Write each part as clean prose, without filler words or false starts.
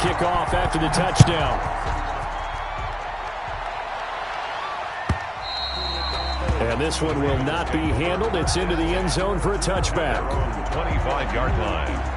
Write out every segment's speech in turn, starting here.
kick off after the touchdown. And this one will not be handled. It's into the end zone for a touchback. 25-yard line.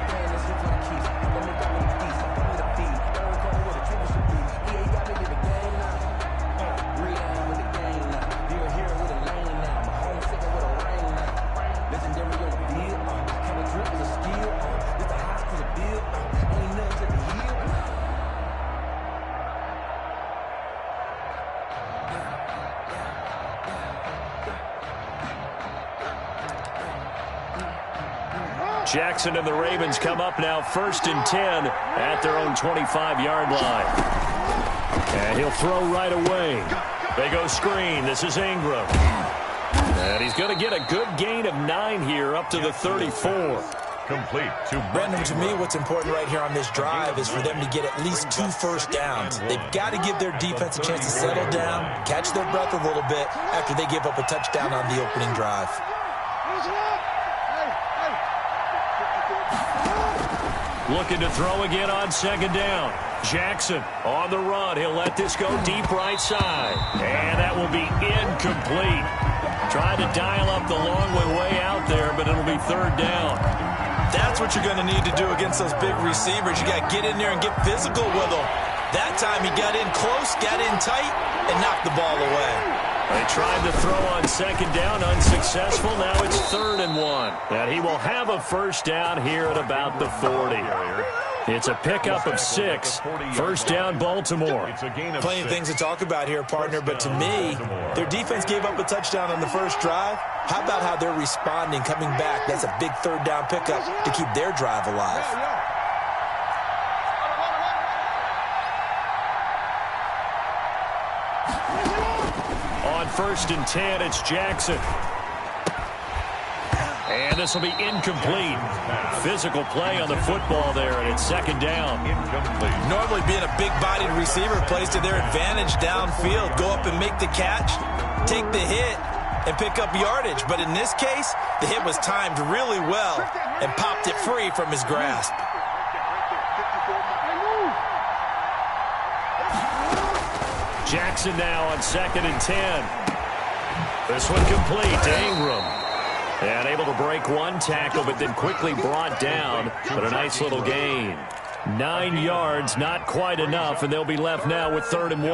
Jackson and the Ravens come up now 1st and 10 at their own 25-yard line. And he'll throw right away. They go screen. This is Ingram. And he's going to get a good gain of 9 here up to the 34. Complete to Brandon, to me, what's important right here on this drive is for them to get at least 2 first downs. They've got to give their defense a chance to settle down, catch their breath a little bit after they give up a touchdown on the opening drive. Looking to throw again on 2nd down. Jackson on the run. He'll let this go deep right side. And that will be incomplete. Trying to dial up the long way out there, but it'll be 3rd down. That's what you're going to need to do against those big receivers. You got to get in there and get physical with them. That time he got in close, got in tight, and knocked the ball away. They tried to throw on 2nd down, unsuccessful. Now it's 3rd and 1. And he will have a first down here at about the 40. It's a pickup of 6. First down, Baltimore. Plenty of things to talk about here, partner, but to me, their defense gave up a touchdown on the first drive. How about how they're responding, coming back? That's a big 3rd down pickup to keep their drive alive. On 1st and 10, it's Jackson. And this will be incomplete. Physical play on the football there, and it's 2nd down. Incomplete. Normally being a big-bodied receiver plays to their advantage downfield. Go up and make the catch, take the hit, and pick up yardage. But in this case, the hit was timed really well and popped it free from his grasp. Jackson now on 2nd and 10. This one complete to Ingram. And able to break one tackle, but then quickly brought down. But a nice little gain. 9 yards, not quite enough, and they'll be left now with 3rd and 1.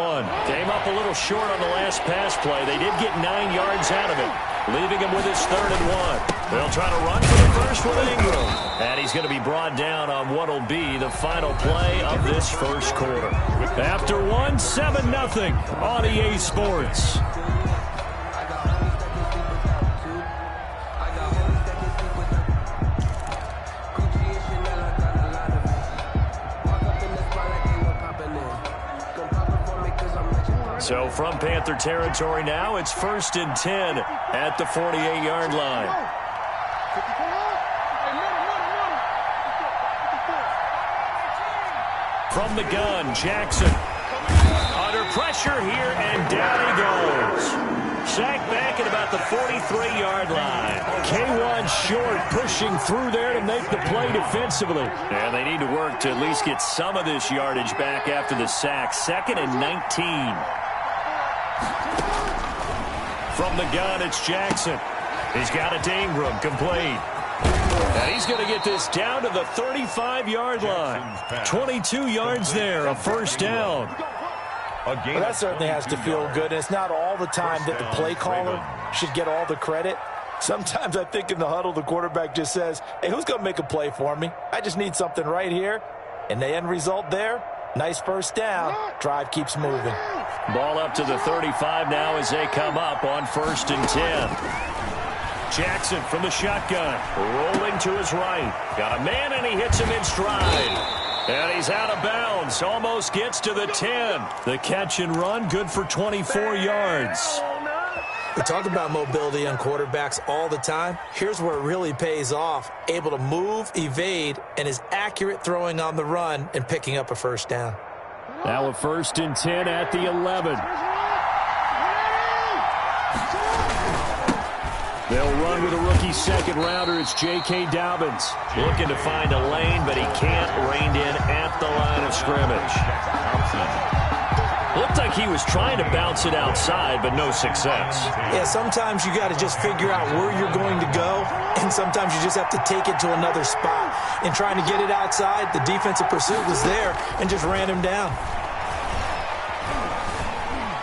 Came up a little short on the last pass play. They did get 9 yards out of it, leaving him with his 3rd and 1. They'll try to run for the first with Ingram. And he's going to be brought down on what will be the final play of this first quarter. After one, 7-0 on EA Sports. So from Panther territory now, it's 1st and 10 at the 48-yard line. From the gun, Jackson. Under pressure here, and down he goes. Sacked back at about the 43-yard line. K1 short, pushing through there to make the play defensively. And they need to work to at least get some of this yardage back after the sack. 2nd and 19. From the gun, it's Jackson. He's got it to Ingram, complete. And he's going to get this down to the 35-yard line. 22 yards there, a first down. Well, that certainly has to feel good. It's not all the time that the play caller should get all the credit. Sometimes I think in the huddle, the quarterback just says, hey, who's going to make a play for me? I just need something right here. And the end result there, nice first down. Drive keeps moving. Ball up to the 35 now as they come up on 1st and 10. Jackson from the shotgun, rolling to his right. Got a man, and he hits him in stride. And he's out of bounds, almost gets to the 10. The catch and run, good for 24 yards. We talk about mobility on quarterbacks all the time. Here's where it really pays off. Able to move, evade, and is accurate throwing on the run and picking up a first down. Now a 1st and 10 at the 11. They'll run with a rookie second-rounder. It's J.K. Dobbins looking to find a lane, but he can't. Reined in at the line of scrimmage. Looked like he was trying to bounce it outside, but no success. Yeah, sometimes you got to just figure out where you're going to go, and sometimes you just have to take it to another spot. In trying to get it outside, the defensive pursuit was there and just ran him down.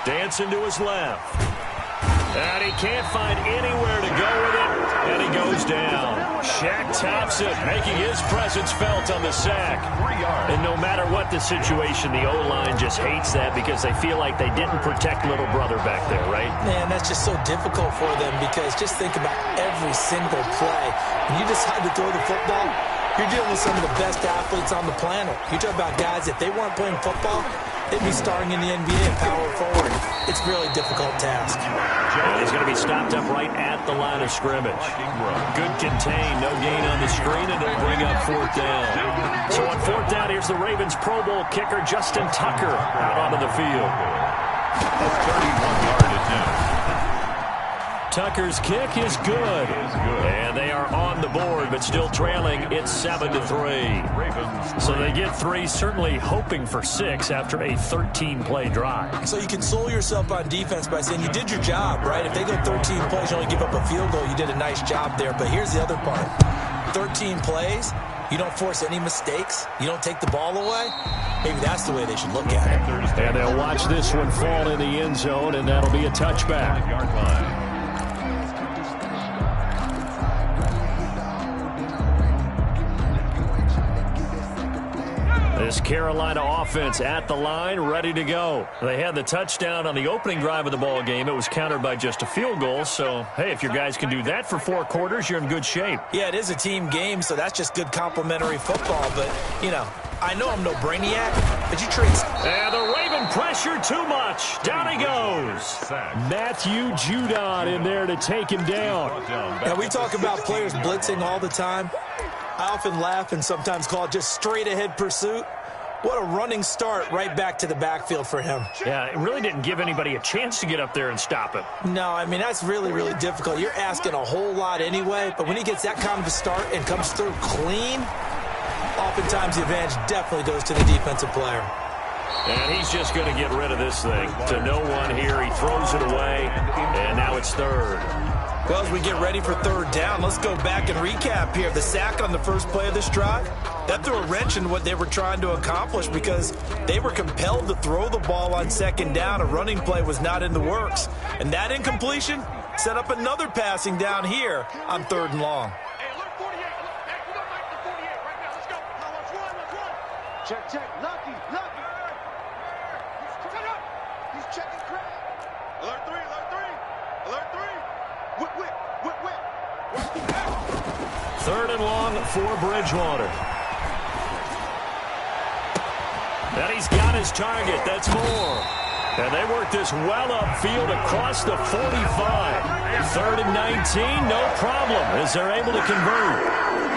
Dancing to his left. And he can't find anywhere to go with it, and he goes down. Shaq tops it, making his presence felt on the sack. And no matter what the situation, the O-line just hates that because they feel like they didn't protect little brother back there, right? Man, that's just so difficult for them because just think about every single play. When you decide to throw the football, you're dealing with some of the best athletes on the planet. You talk about guys, if they weren't playing football, they'd be starring in the NBA and power forward. It's a really difficult task. And he's going to be stopped up right at the line of scrimmage. Good contain, no gain on the screen, and it'll bring up fourth down. So on fourth down, here's the Ravens Pro Bowl kicker, Justin Tucker, out onto the field. A 31-yard attempt. Tucker's kick is good. And they are on the board, but still trailing. It's 7-3. So they get 3, certainly hoping for 6 after a 13-play drive. So you console yourself on defense by saying you did your job, right? If they go 13 plays, you only give up a field goal, you did a nice job there. But here's the other part. 13 plays, you don't force any mistakes, you don't take the ball away. Maybe that's the way they should look at it. And they'll watch this one fall in the end zone, and that'll be a touchback. Yard line. This Carolina offense at the line, ready to go. They had the touchdown on the opening drive of the ball game. It was countered by just a field goal. So, hey, if your guys can do that for 4 quarters, you're in good shape. Yeah, it is a team game, so that's just good complimentary football. But, you know, I know I'm no brainiac, but you treat... And the Raven pressure too much. Down he goes. Matthew Judon in there to take him down. Now, we talk about players blitzing all the time. I often laugh and sometimes call it just straight-ahead pursuit. What a running start right back to the backfield for him. Yeah, it really didn't give anybody a chance to get up there and stop him. No, I mean, that's really, really difficult. You're asking a whole lot anyway, but when he gets that kind of a start and comes through clean, oftentimes the advantage definitely goes to the defensive player. And he's just going to get rid of this thing. To no one here, he throws it away, and now it's third. Well, as we get ready for third down, let's go back and recap here. The sack on the first play of this drive, that threw a wrench in what they were trying to accomplish because they were compelled to throw the ball on second down. A running play was not in the works. And that incompletion set up another passing down here on third and long. Check, check. Lucky. He's checking crap. Alert 3. Whip. Third and long for Bridgewater. And he's got his target. That's more. And they work this well upfield across the 45. Third and 19, no problem, as they're able to convert.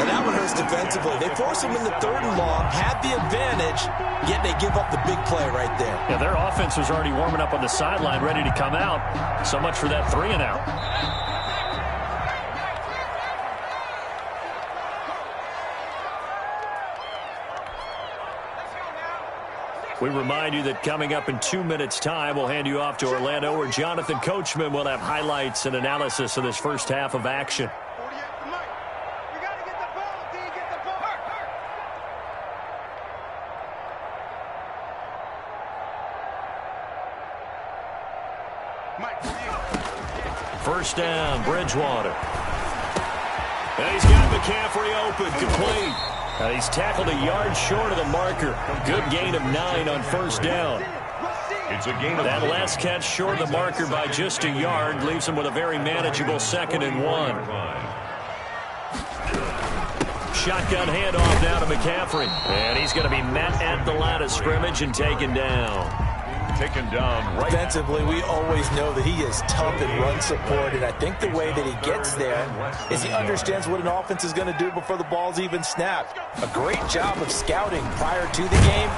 And that one hurts defensively. They force him in the third and long, had the advantage, yet they give up the big play right there. Yeah, their offense was already warming up on the sideline, ready to come out. So much for that 3 and out. We remind you that coming up in 2 minutes' time, we'll hand you off to Orlando, where Jonathan Coachman will have highlights and analysis of this first half of action. First down, Bridgewater. And he's got McCaffrey open, complete. And he's tackled a yard short of the marker. Good gain of 9 on first down. It's a gain of that last catch short of the marker by just a yard leaves him with a very manageable 2nd and 1. Shotgun handoff now to McCaffrey. And he's going to be met at the line of scrimmage and taken down. Taken down right. Defensively, we always know that he is tough in run support, and I think the way that he gets there is he understands what an offense is going to do before the ball's even snapped. A great job of scouting prior to the game.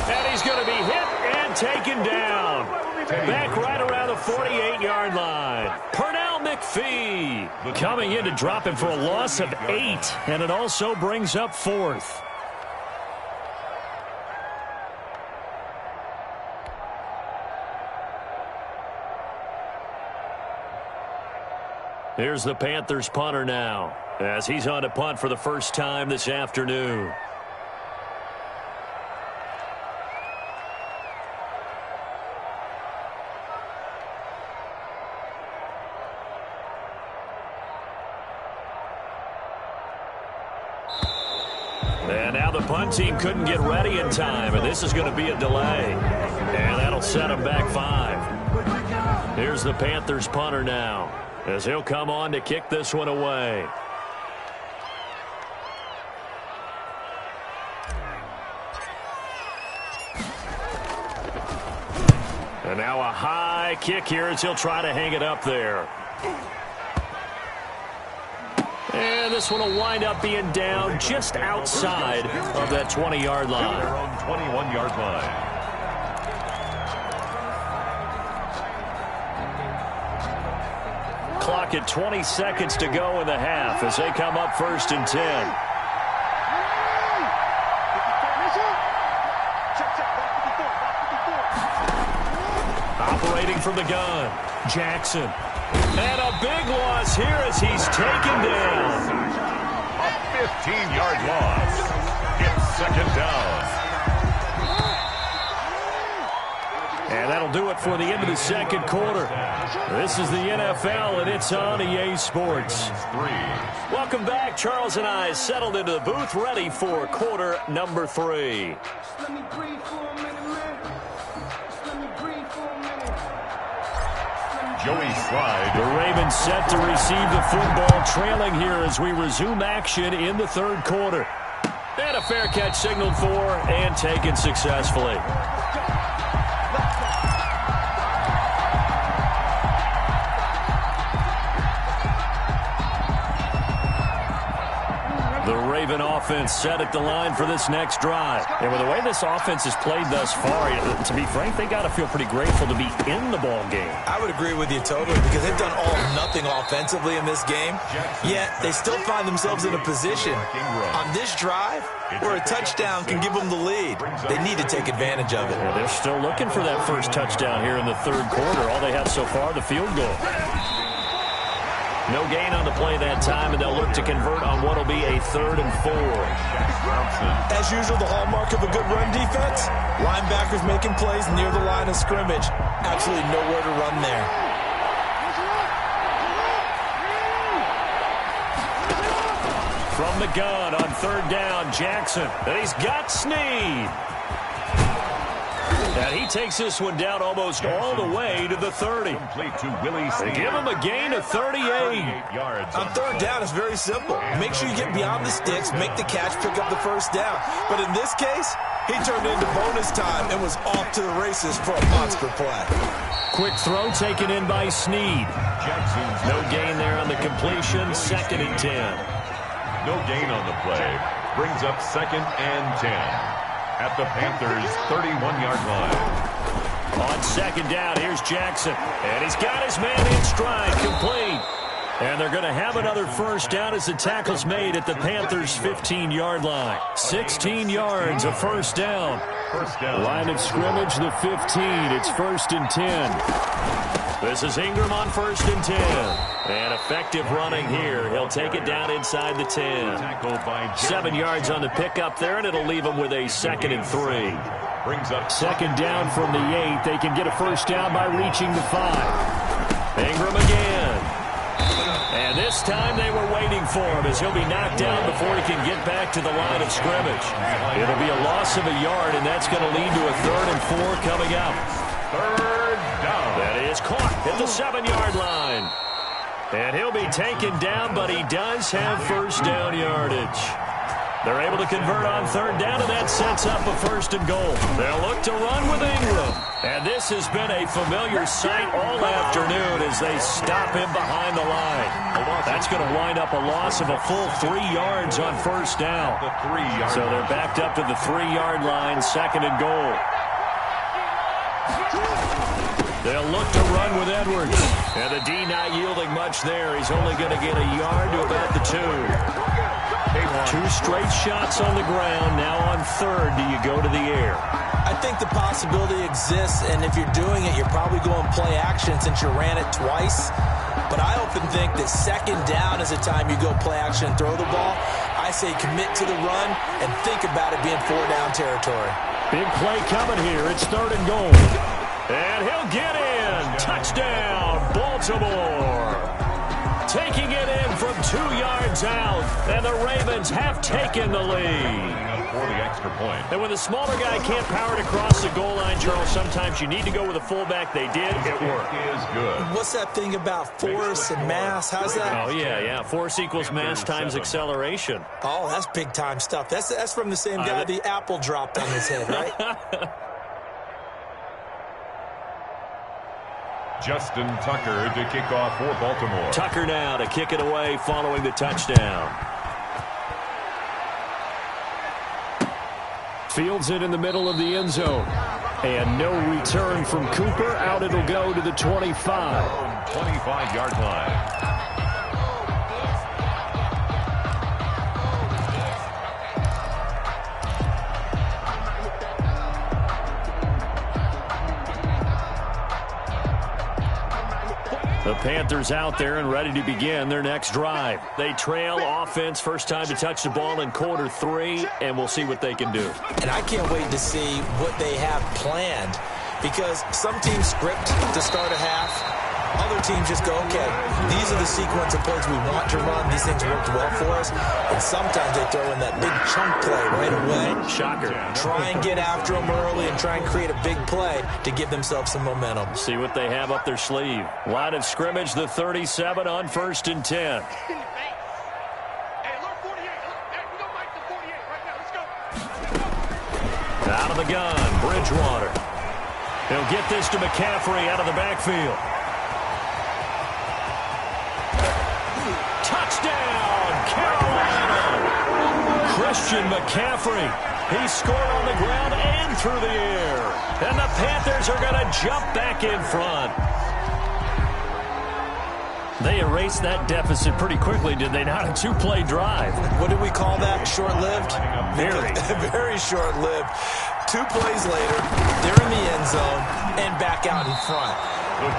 And he's going to be hit and taken down. Back right around the 48-yard line. Pernell McPhee coming in to drop him for a loss of 8, and it also brings up 4th. Here's the Panthers punter now, as he's on to punt for the first time this afternoon. And now the punt team couldn't get ready in time, and this is going to be a delay. And that'll set them back 5. Here's the Panthers punter now, as he'll come on to kick this one away. And now a high kick here as he'll try to hang it up there. And this one will wind up being down just outside of that 20-yard line. They're on 21-yard line. Clock at 20 seconds to go in the half as they come up 1st and 10. Operating from the gun, Jackson. And a big loss here as he's taken down. A 15-yard loss. It's 2nd down. And that'll do it for the end of the 2nd quarter. This is the NFL, and it's on EA Sports. Welcome back. Charles and I settled into the booth, ready for quarter number 3. Let me breathe for a minute, man. Let me breathe for a minute. Joey Slide. The Ravens set to receive the football, trailing here as we resume action in the 3rd quarter. And a fair catch signaled for and taken successfully. The Raven offense set at the line for this next drive. And with the way this offense has played thus far, to be frank, they got to feel pretty grateful to be in the ball game. I would agree with you totally, because they've done all or nothing offensively in this game, yet they still find themselves in a position on this drive where a touchdown can give them the lead. They need to take advantage of it. Yeah, they're still looking for that first touchdown here in the 3rd quarter. All they have so far, the field goal. No gain on the play that time, and they'll look to convert on what will be a 3rd and 4. As usual, the hallmark of a good run defense, linebackers making plays near the line of scrimmage. Absolutely nowhere to run there. From the gun on 3rd down, Jackson. And he's got Snead. And he takes this one down almost all the way to the 30. Complete to Willie Snead. Give him a gain of 38. Yards On 3rd down, it's very simple. Make sure you get beyond the sticks, make the catch, pick up the 1st down. But in this case, he turned it into bonus time and was off to the races for a monster play. Quick throw taken in by Snead. Jackson's No gain there on the completion. 2nd and 10. no gain on the play. Brings up 2nd and 10. At the Panthers' 31-yard line. On 2nd down, here's Jackson. And he's got his man in stride, complete. And they're going to have another 1st down as the tackle's made at the Panthers' 15-yard line. 16 yards, a 1st down. First down. Line of scrimmage, the 15. It's 1st and 10. This is Ingram on 1st and 10. And effective running here. He'll take it down inside the 10. Tackled by 7 yards on the pickup there, and it'll leave him with a 2nd and 3. Brings up 2nd down from the 8. They can get a 1st down by reaching the 5. Ingram again. And this time they were waiting for him as he'll be knocked down before he can get back to the line of scrimmage. It'll be a loss of a yard, and that's going to lead to a 3rd and 4 coming up. 3rd down. That is caught at the 7-yard line. And he'll be taken down, but he does have 1st down yardage. They're able to convert on 3rd down, and that sets up a 1st and goal. They'll look to run with Ingram. And this has been a familiar sight all afternoon as they stop him behind the line. That's going to wind up a loss of a full 3 yards on 1st down. The 3-yard So they're backed up to the 3-yard line, 2nd and goal. They'll look to run with Edwards. And the D not yielding much there. He's only going to get a yard to about the 2. 2 straight shots on the ground. Now on 3rd, do you go to the air? I think the possibility exists, and if you're doing it, you're probably going play action since you ran it twice. But I often think that 2nd down is the time you go play action and throw the ball. I say commit to the run and think about it being 4-down territory. Big play coming here. It's 3rd and goal. And he'll get in. Touchdown, Baltimore. Taking it in from 2 yards out. And the Ravens have taken the lead. For the extra point. And when the smaller guy can't power it across the goal line, Charles, sometimes you need to go with a fullback. They did. It worked. Is good. What's that thing about force and mass? How's that? Oh, yeah. Force equals mass times acceleration. Oh, that's big-time stuff. That's from the same guy the apple dropped on his head, right? Justin Tucker to kick off for Baltimore. Tucker now to kick it away following the touchdown. Fields it in the middle of the end zone. And no return from Cooper. Out it'll go to the 25. 25-yard line. The Panthers out there and ready to begin their next drive. They trail offense, first time to touch the ball in quarter 3, and we'll see what they can do. And I can't wait to see what they have planned, because some teams script to start a half. Other teams just go, okay, these are the sequence of plays we want to run. These things worked well for us. And sometimes they throw in that big chunk play right away. Shocker. Try and get after them early and try and create a big play to give themselves some momentum. See what they have up their sleeve. Line of scrimmage, the 37 on 1st and 10. Out of the gun, Bridgewater. He'll get this to McCaffrey out of the backfield. Touchdown, Carolina! Christian McCaffrey. He scored on the ground and through the air. And the Panthers are going to jump back in front. They erased that deficit pretty quickly, did they not? A 2-play drive. What do we call that? Short-lived? Very. Very short-lived. 2 plays later, they're in the end zone and back out in front.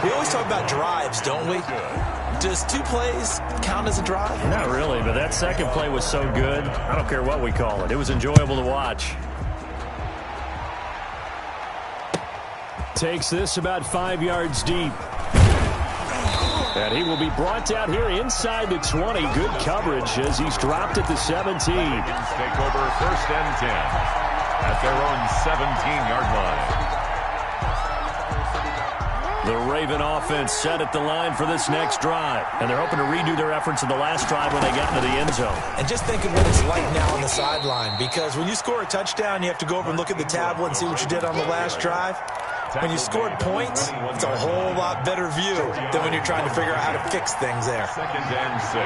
We always talk about drives, don't we? Does 2 plays count as a drive? Not really, but that second play was so good. I don't care what we call it. It was enjoyable to watch. Takes this about 5 yards deep. And he will be brought down here inside the 20. Good coverage as he's dropped at the 17. Take over 1st and 10 at their own 17-yard line. The Raven offense set at the line for this next drive. And they're hoping to redo their efforts in the last drive when they got into the end zone. And just think of what it's like now on the sideline, because when you score a touchdown, you have to go over and look at the tablet and see what you did on the last drive. When you scored points, it's a whole lot better view than when you're trying to figure out how to fix things there. 2nd and 6.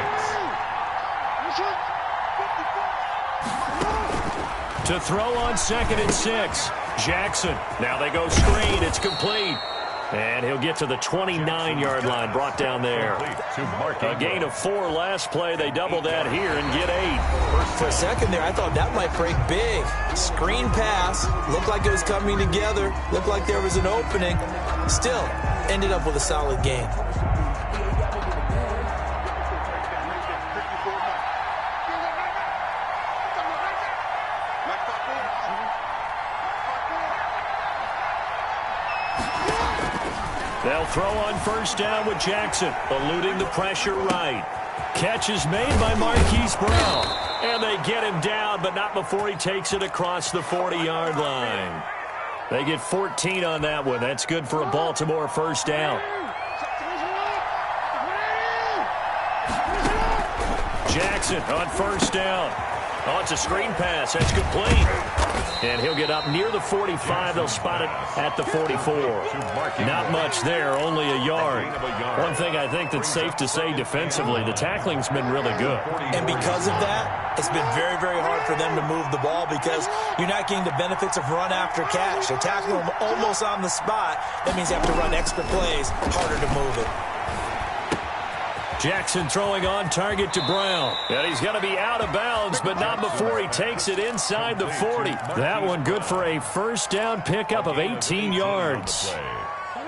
To throw on 2nd and 6. Jackson. Now they go screen. It's complete. And he'll get to the 29-yard line, brought down there. A gain of 4 last play. They double that here and get 8. For a second there, I thought that might break big. Screen pass. Looked like it was coming together. Looked like there was an opening. Still, ended up with a solid gain. They'll throw on 1st down with Jackson, eluding the pressure right. Catch is made by Marquise Brown. And they get him down, but not before he takes it across the 40-yard line. They get 14 on that one. That's good for a Baltimore 1st down. Jackson on 1st down. Oh, it's a screen pass. That's complete. And he'll get up near the 45. They'll spot it at the 44. Not much there, only a yard. One thing I think that's safe to say defensively, the tackling's been really good. And because of that, it's been very, very hard for them to move the ball because you're not getting the benefits of run after catch. They tackle them almost on the spot. That means you have to run extra plays, harder to move it. Jackson throwing on target to Brown. And he's going to be out of bounds, but not before he takes it inside the 40. That one good for a first down pickup of 18 yards.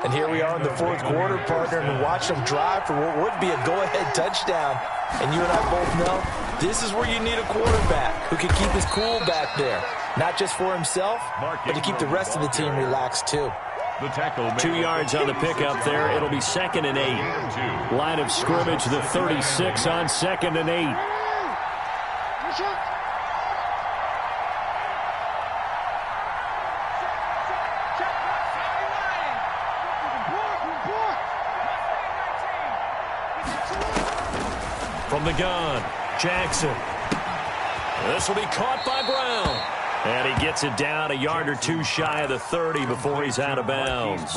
And here we are in the fourth quarter, partner, and watch them drive for what would be a go-ahead touchdown. And you and I both know this is where you need a quarterback who can keep his cool back there. Not just for himself, but to keep the rest of the team relaxed, too. The tackle 2 yards on the pickup there. It'll be 2nd and 8. Line of scrimmage, the 36 on 2nd and 8. From the gun, Jackson. This will be caught by Brown. And he gets it down a yard or two shy of the 30 before he's out of bounds.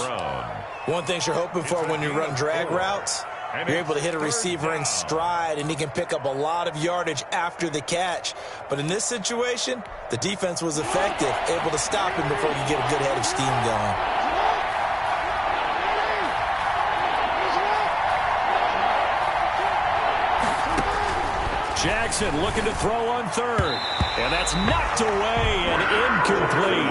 One thing you're hoping for when you run drag routes, you're able to hit a receiver in stride, and he can pick up a lot of yardage after the catch. But in this situation, the defense was effective, able to stop him before he get a good head of steam going. Jackson looking to throw on third. And that's knocked away and incomplete.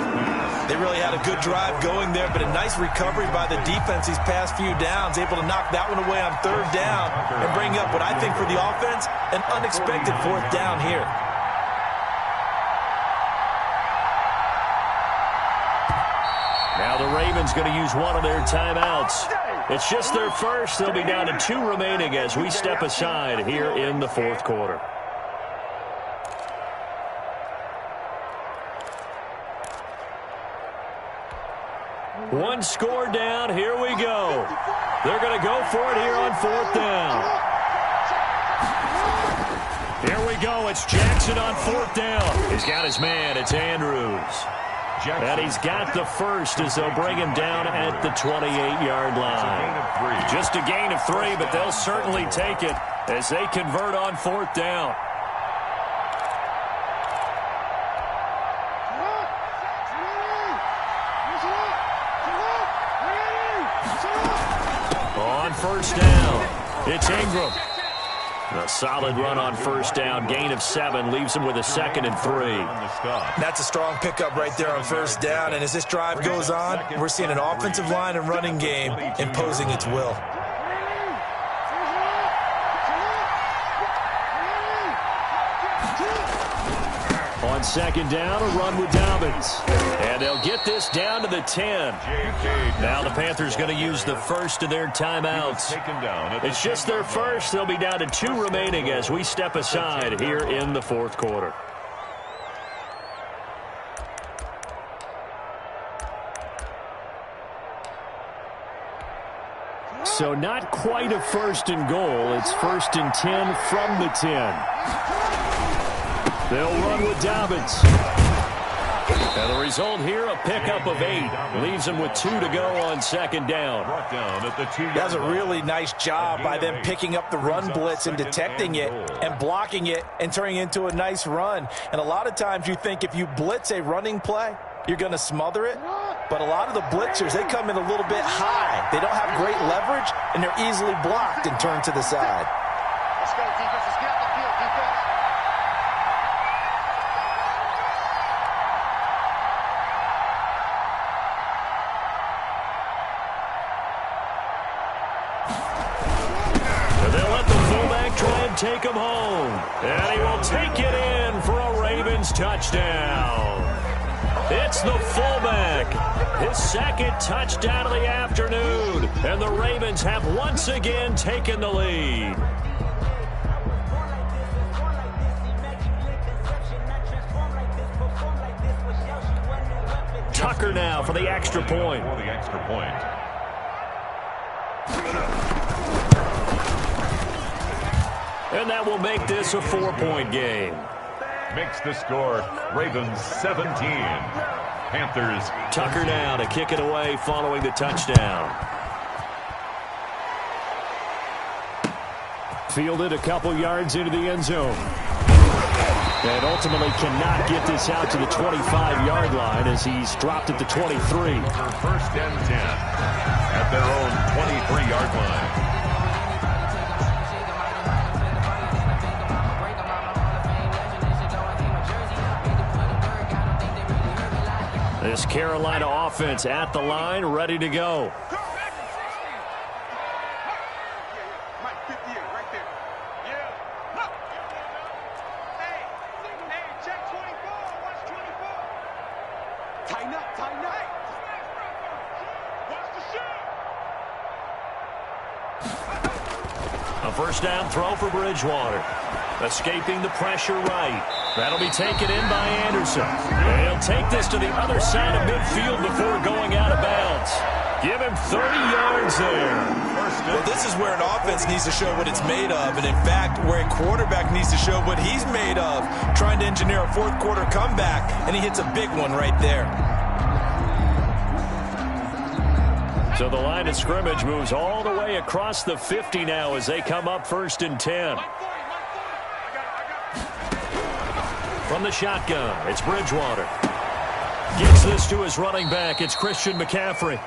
They really had a good drive going there, but a nice recovery by the defense these past few downs, able to knock that one away on third down and bring up what I think for the offense, an unexpected fourth down here. Now the Ravens going to use one of their timeouts. It's just their first. They'll be down to 2 remaining as we step aside here in the fourth quarter. One score down. Here we go. They're going to go for it here on fourth down. Here we go. It's Jackson on fourth down. He's got his man. It's Andrews. And he's got the first as they'll bring him down at the 28-yard line. Just a gain of 3, but they'll certainly take it as they convert on fourth down. On first down, it's Ingram. A solid run on first down, gain of 7, leaves him with a 2nd and 3. That's a strong pickup right there on first down, and as this drive goes on, we're seeing an offensive line and running game imposing its will. On second down, a run with Dobbins. And they'll get this down to the 10. Now the Panthers going to use the first of their timeouts. It's just their first. They'll be down to 2 remaining as we step aside here in the fourth quarter. So not quite a first and goal. It's 1st and 10 from the 10. They'll run with Dobbins. And the result here, a pickup of 8. Leaves them with 2 to go on second down. That's a really nice job by them picking up the run blitz and detecting it and blocking it and turning it into a nice run. And a lot of times you think if you blitz a running play, you're going to smother it. But a lot of the blitzers, they come in a little bit high. They don't have great leverage, and they're easily blocked and turned to the side. Let's go, defense. Let's get on the field, defense. And they'll let the fullback try and take him home. And he will take it in for a Ravens touchdown. It's the fullback. His 2nd touchdown of the afternoon. And the Ravens have once again taken the lead. Tucker now for the extra point. And that will make this a 4-point game. makes the score Ravens 17. Panthers. Tucker now to kick it away following the touchdown. Fielded a couple yards into the end zone. And ultimately cannot get this out to the 25-yard line as he's dropped at the 23. First and 10 at their own 23-yard line. This Carolina offense at the line, ready to go. A first down throw for Bridgewater. Escaping the pressure right. That'll be taken in by Anderson. And he'll take this to the other side of midfield before going out of bounds. Give him 30 yards there. Well, this is where an offense needs to show what it's made of. And, in fact, where a quarterback needs to show what he's made of. Trying to engineer a fourth-quarter comeback, and he hits a big one right there. So the line of scrimmage moves all the way across the 50 now as they come up first and 10. From the shotgun, it's Bridgewater. Gets this to his running back. It's Christian McCaffrey.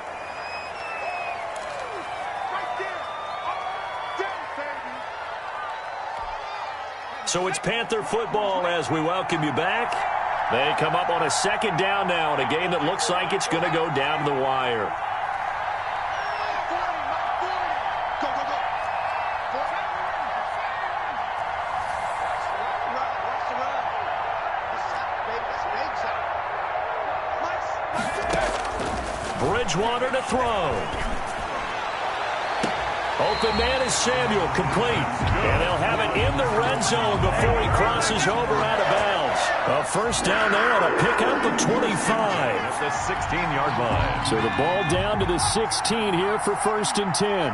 So it's Panther football as we welcome you back. They come up on a second down now in a game that looks like it's going to go down to the wire. Bridgewater to throw. Open man is Samuel, complete. And they'll have it in the red zone before he crosses over out of bounds. A first down there on a pickup of 25. At the 16-yard line. So the ball down to the 16 here for first and 10.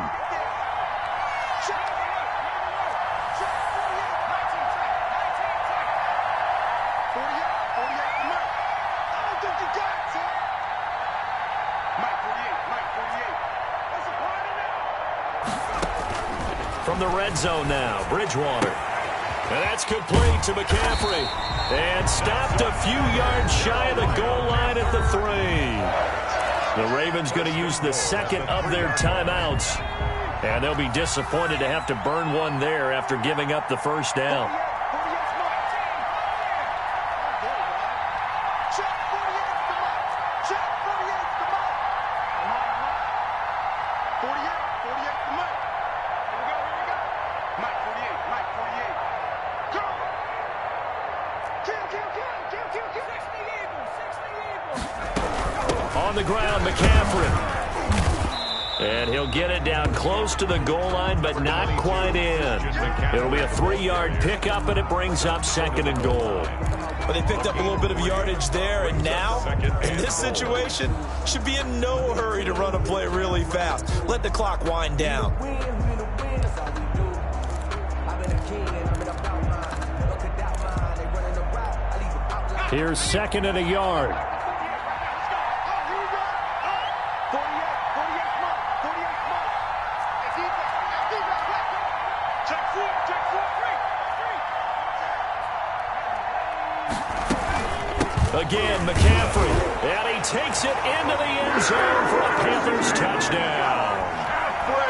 From the red zone now, Bridgewater. And that's complete to McCaffrey. And stopped a few yards shy of the goal line at the 3. The Ravens going to use the second of their timeouts. And they'll be disappointed to have to burn one there after giving up the first down. On the ground, McCaffrey. And he'll get it down close to the goal line, but not quite in. It'll be a 3-yard pickup, and it brings up second and goal. But they picked up a little bit of yardage there, and now, in this situation, should be in no hurry to run a play really fast. Let the clock wind down. Here's second and a yard. Again, McCaffrey, and he takes it into the end zone for a Panthers touchdown.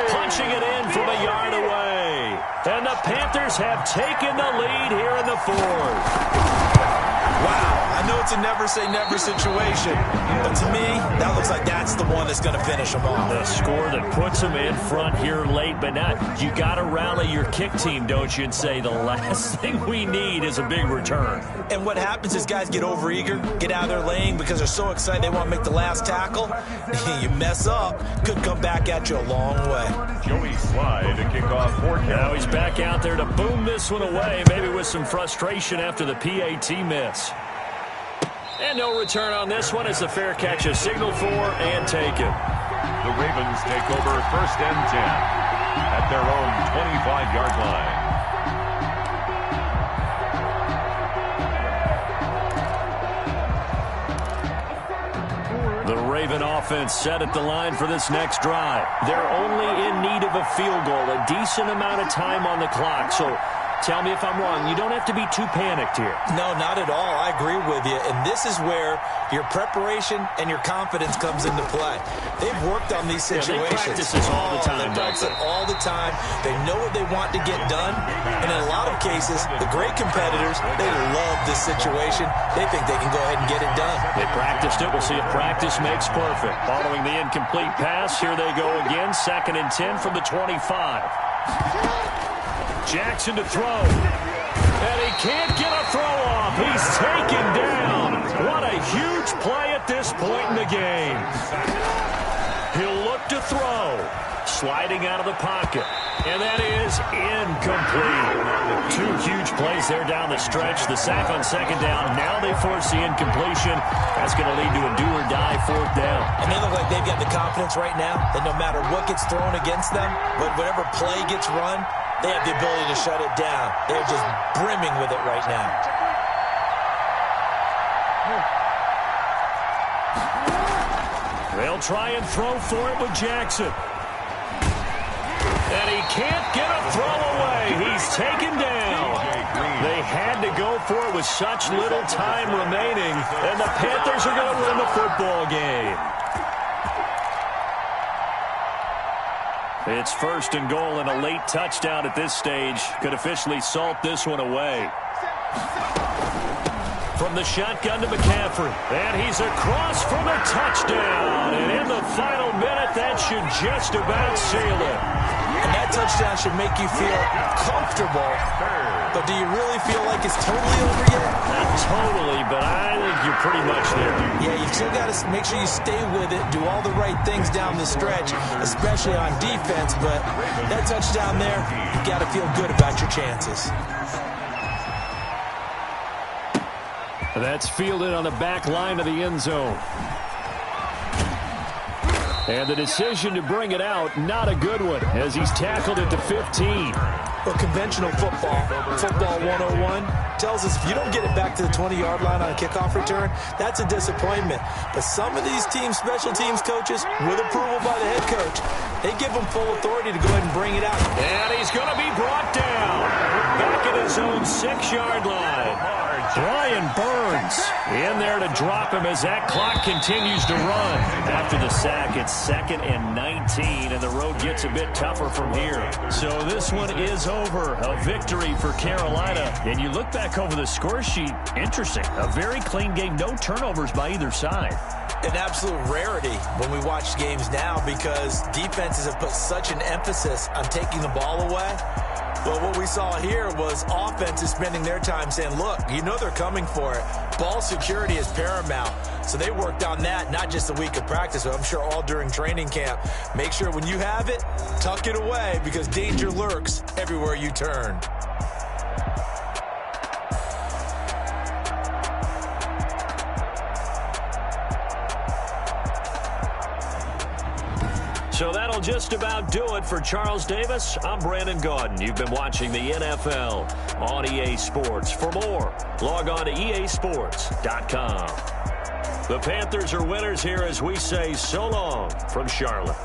Punching it in from a yard away. And the Panthers have taken the lead here in the fourth. Wow, I know it's a never-say-never situation, but to me, that looks like that's the one that's going to finish them off. The score that puts them in front here late, but now you got to rally your kick team, don't you, and say the last thing we need is a big return. And what happens is guys get overeager, get out of their lane because they're so excited they want to make the last tackle. You mess up, could come back at you a long way. Joey Slye to kick off for Carolina. Now he's back out there to boom this one away, maybe with some frustration after the PAT miss. And no return on this one as the fair catch is signaled for and taken. The Ravens take over first and 10 at their own 25-yard line. Raven offense set at the line for this next drive. They're only in need of a field goal, a decent amount of time on the clock. So tell me if I'm wrong. You don't have to be too panicked here. No, not at all. I agree with you. And this is where your preparation and your confidence comes into play. They've worked on these situations. They practice this all the time. They practice it all the time. They know what they want to get done. And in a lot of cases, the great competitors, they love this situation. They think they can go ahead and get it done. They practiced it. We'll see if practice makes perfect. Following the incomplete pass, here they go again. 2nd and 10 from the 25. Jackson to throw. And he can't get a throw off. He's taken down. What a huge play at this point in the game. He'll look to throw. Sliding out of the pocket. And that is incomplete. 2 huge plays there down the stretch. The sack on 2nd down. Now they force the incompletion. That's going to lead to a do-or-die 4th down. And they look like they've got the confidence right now that no matter what gets thrown against them, but whatever play gets run, they have the ability to shut it down. They're just brimming with it right now. They'll try and throw for it with Jackson. And he can't get a throw away. He's taken down. They had to go for it with such little time remaining. And the Panthers are going to win the football game. It's 1st and goal, and a late touchdown at this stage could officially salt this one away. From the shotgun to McCaffrey. And he's across for the touchdown. And in the final minute, that should just about seal it. And that touchdown should make you feel comfortable. But do you really feel like it's totally over yet? Not totally, but I think you're pretty much there. Yeah, you still got to make sure you stay with it, do all the right things down the stretch, especially on defense. But that touchdown there, you got to feel good about your chances. That's fielded on the back line of the end zone. And the decision to bring it out, not a good one, as he's tackled at the 15. Well, conventional football 101, tells us if you don't get it back to the 20-yard line on a kickoff return, that's a disappointment. But some of these teams, special teams coaches, with approval by the head coach, they give them full authority to go ahead and bring it out. And he's going to be brought down back at his own 6-yard line. Brian Burns in there to drop him as that clock continues to run. After the sack, it's 2nd and 19, and the road gets a bit tougher from here. So this one is over. A victory for Carolina. And you look back over the score sheet, interesting. A very clean game, no turnovers by either side. An absolute rarity when we watch games now because defenses have put such an emphasis on taking the ball away. Well, what we saw here was offenses spending their time saying, look, you know they're coming for it. Ball security is paramount. So they worked on that, not just a week of practice, but I'm sure all during training camp. Make sure when you have it, tuck it away because danger lurks everywhere you turn. So that'll just about do it for Charles Davis. I'm Brandon Gaudin. You've been watching the NFL on EA Sports. For more, log on to easports.com. The Panthers are winners here as we say so long from Charlotte.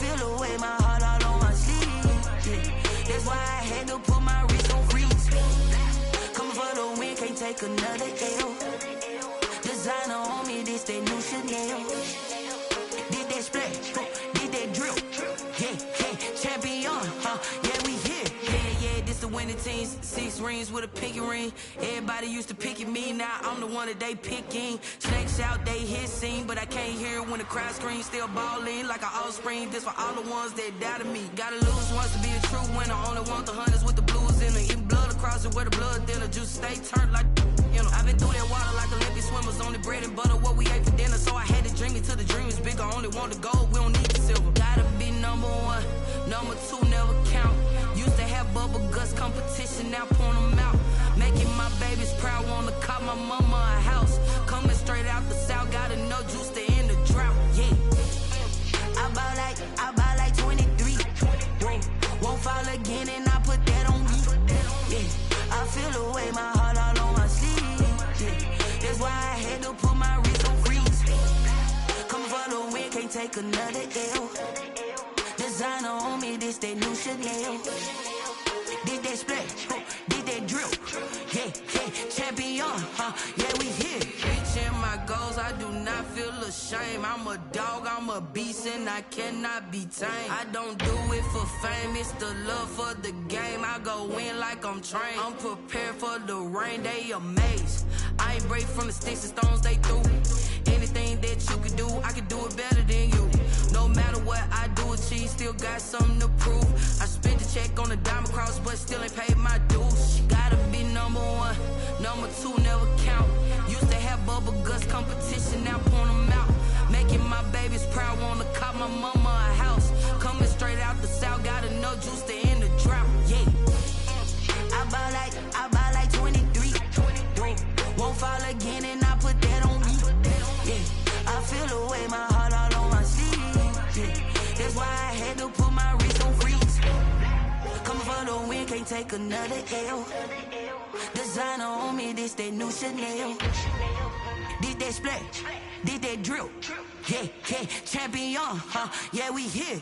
feel the way, my heart all on my sleeve. Yeah. That's why I had to put my wrist on freeze. Coming for the win, can't take another L. Designer on me, this that new Chanel. Did that splash, did that drill. Yeah, champion, yeah, we here. Yeah, this the winning team. 6 rings with a pinky ring. Everybody used to pick at me, now I'm the one that they picking. Snakes out, they hit scene, but I can't hear it when the crowd screams. Still balling like an offspring. This for all the ones that doubted me. Gotta lose once to be a true winner. Only want the hunters with the blues in it. Even blood across it where the blood thinner. Juice stay turned like, you know. I've been through that water like Olympic swimmers. Only bread and butter, what we ate for dinner. So I had to dream it till the dream is bigger. Only want the gold, we don't need the silver. Gotta be number 1, number 2 never count. Used to have bubble guts competition, now point them out. Making my babies proud, wanna call my mama a house. Coming straight out the south, gotta know Juice to end the drought, yeah. I buy like 23. Won't fall again and I put that on me. Yeah, I feel the way, my heart all on my sleeve. Yeah, that's why I had to put my wrist on freeze. Coming for the win, can't take another L. Designer on me, this that new Chanel. Did that splash, did that drill. Yeah, champion, yeah, we here. Reaching my goals, I do not feel ashamed. I'm a dog, I'm a beast, and I cannot be tamed. I don't do it for fame, it's the love for the game. I go in like I'm trained. I'm prepared for the rain, they amazed. I ain't break from the sticks and stones they threw. Anything that you could do, I could do it better than you. No matter what I do, achieve, still got something to prove. I spent the check on the diamond cross, but still ain't paid my dues. Gotta be number 1, number 2 never count. Used to have bubble guts competition, now point them out. Making my babies proud, wanna call my mama a house. Coming straight out the south, gotta know Juice to end the drought, yeah. I buy like 23. Won't fall again and I put that on me. Yeah, I feel the way, my heart all on my sleeve. Yeah, that's why I had to put my wrist on freeze. Coming for the win, can't take another L. Designer on me, this that new Chanel. Did that splash, did that drill. Yeah, champion, yeah, we here.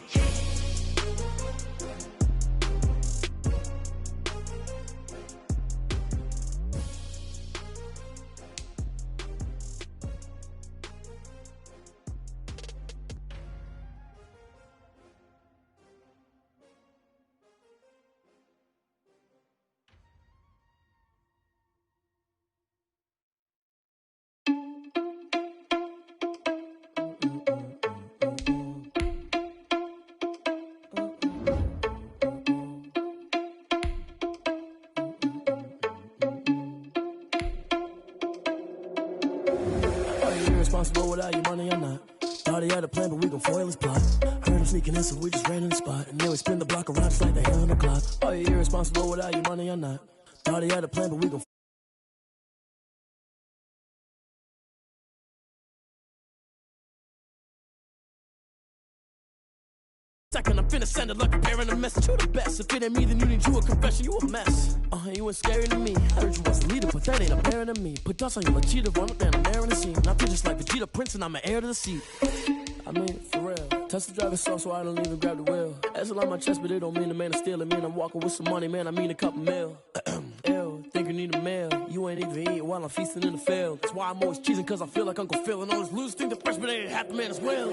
Responsible without your money, I'm not. Thought he had a plan, but we gon' foil his plot. Heard him sneaking in, so we just ran in the spot. And then we spin the block around just like the hand on the clock. Oh, you're irresponsible without your money, I'm not. Thought he had a plan, but we gon' second, I'm finna send it like a parent a message. You the best. If it ain't me, then you need you a confession. You a mess. You ain't scary to me. I heard you was a leader, but that ain't apparent to me. Put dust on you like cheetah, run up down an air in the scene. I feel just like Vegeta Prince, and I'm an heir to the seat. I mean, for real. Touch the driver's soft, so I don't even grab the wheel. That's a lot on my chest, but it don't mean the man is stealing. Man, I'm walking with some money, man. I mean a couple mil. Ew, think you need a meal. You ain't even eating while I'm feasting in the field. That's why I'm always cheesing, cause I feel like Uncle Phil. And all those losers think the freshman ain't half the man as well.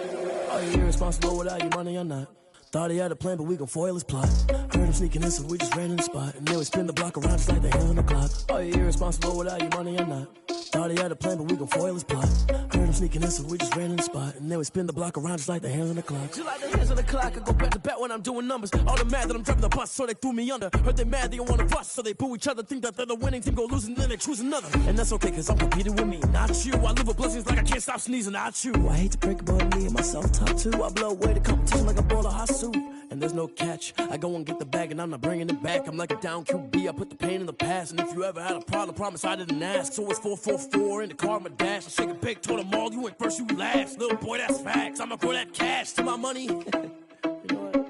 Oh, you're irresponsible without your money, I'm not. Thought he had a plan, but we gon' foil his plot. Heard him sneaking in, so we just ran in the spot. And then we spin the block around just like the hand on the clock. Oh, you're irresponsible without your money, I'm not. Thought he had a plan, but we gon' foil his plot. Heard him sneaking in, so we just ran in the spot. And then we spin the block around just like the hands on the clock. Just like the hands on the clock, I go back to back when I'm doing numbers. All the mad that I'm driving the bus, so they threw me under. Heard they mad, they don't wanna bust, so they boo each other. Think that they're the winning team, go losing, then they choose another. And that's okay, cause I'm competing with me, not you. I live with blessings like I can't stop sneezing, not you. I hate to break it, but me and myself top two. I blow away the competition like a ball of hot soup. And there's no catch. I go and get the bag and I'm not bringing it back. I'm like a down QB, I put the pain in the past. And if you ever had a problem, promise I didn't ask. So it's 444 in the car, my dash. I shake a big, told them all, you ain't first, you last. Little boy, that's facts. I'ma grow that cash to my money. You know what?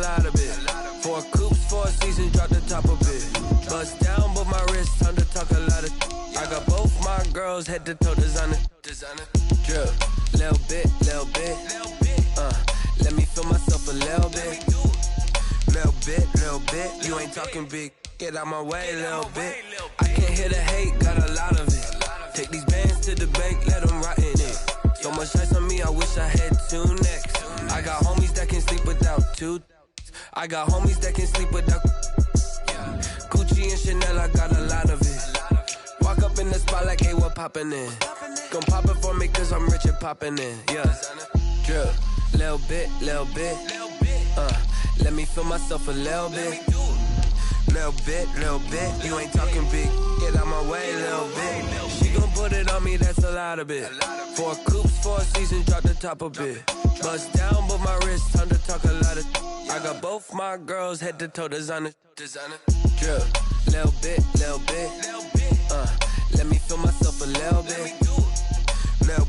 lot of it. 4 coops, 4 seasons, drop the top of it. Bust down, but my wrist, time to talk a lot of. I got both my girls head to toe designer. Drip, little bit. Let me feel myself a little bit. Little bit. You ain't talking big. Get out my way, little bit. I can't hear the hate, got a lot of it. Take these bands to the bank, let them rot in it. So much ice on me, I wish I had 2 necks. I got homies that can sleep without 2. I got homies that can sleep without. Gucci and Chanel, I got a lot of it. Walk up in the spot like, hey, what poppin' in? Gon' pop it for me, cause I'm rich and poppin' in. Yeah. Drip, little bit. Let me feel myself a little bit. Little bit. You ain't talking big. Get out my way, little bit. She gon' put it on me, that's a lot of it. 4 coops, 4 seasons, drop the top a bit. Bust down, but my wrist, time to talk a lot of. I got both my girls head to toe designer. Drip, little bit. Let me feel myself a little bit. Little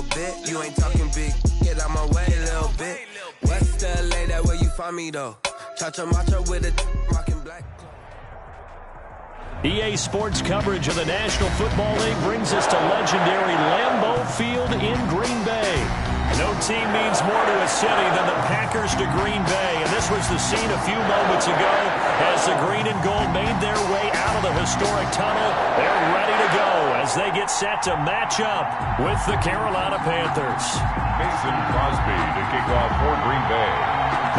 bit. You ain't talking big. Get out my way, little bit. West LA, that where you find me though. Cha-cha matcha with a rockin' black. EA Sports coverage of the National Football League brings us to legendary Lambeau Field in Green Bay. No team means more to a city than the Packers to Green Bay, and this was the scene a few moments ago as the green and gold made their way out of the historic tunnel. They're ready to go as they get set to match up with the Carolina Panthers. Mason Crosby to kick off for Green Bay.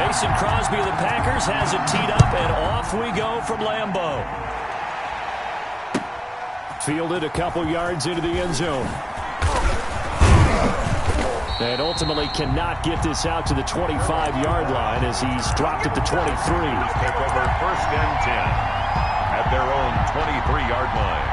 Mason Crosby of the Packers has it teed up, and off we go from Lambeau. Fielded a couple yards into the end zone. And ultimately cannot get this out to the 25-yard line as he's dropped at the 23. Take over 1st and 10 at their own 23-yard line.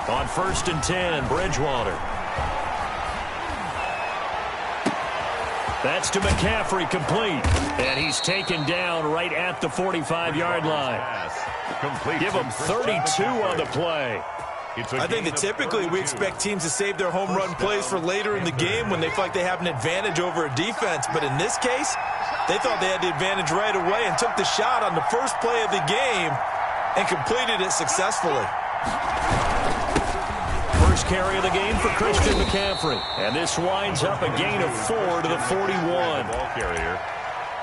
On 1st and 10, Bridgewater. That's to McCaffrey, complete. And he's taken down right at the 45-yard line. Give him 32 on the play. I think that typically we expect teams to save their home run plays for later in the game when they feel like they have an advantage over a defense. But in this case, they thought they had the advantage right away and took the shot on the first play of the game and completed it successfully. First carry of the game for Christian McCaffrey. And this winds up a gain of 4 to the 41. Ball carrier.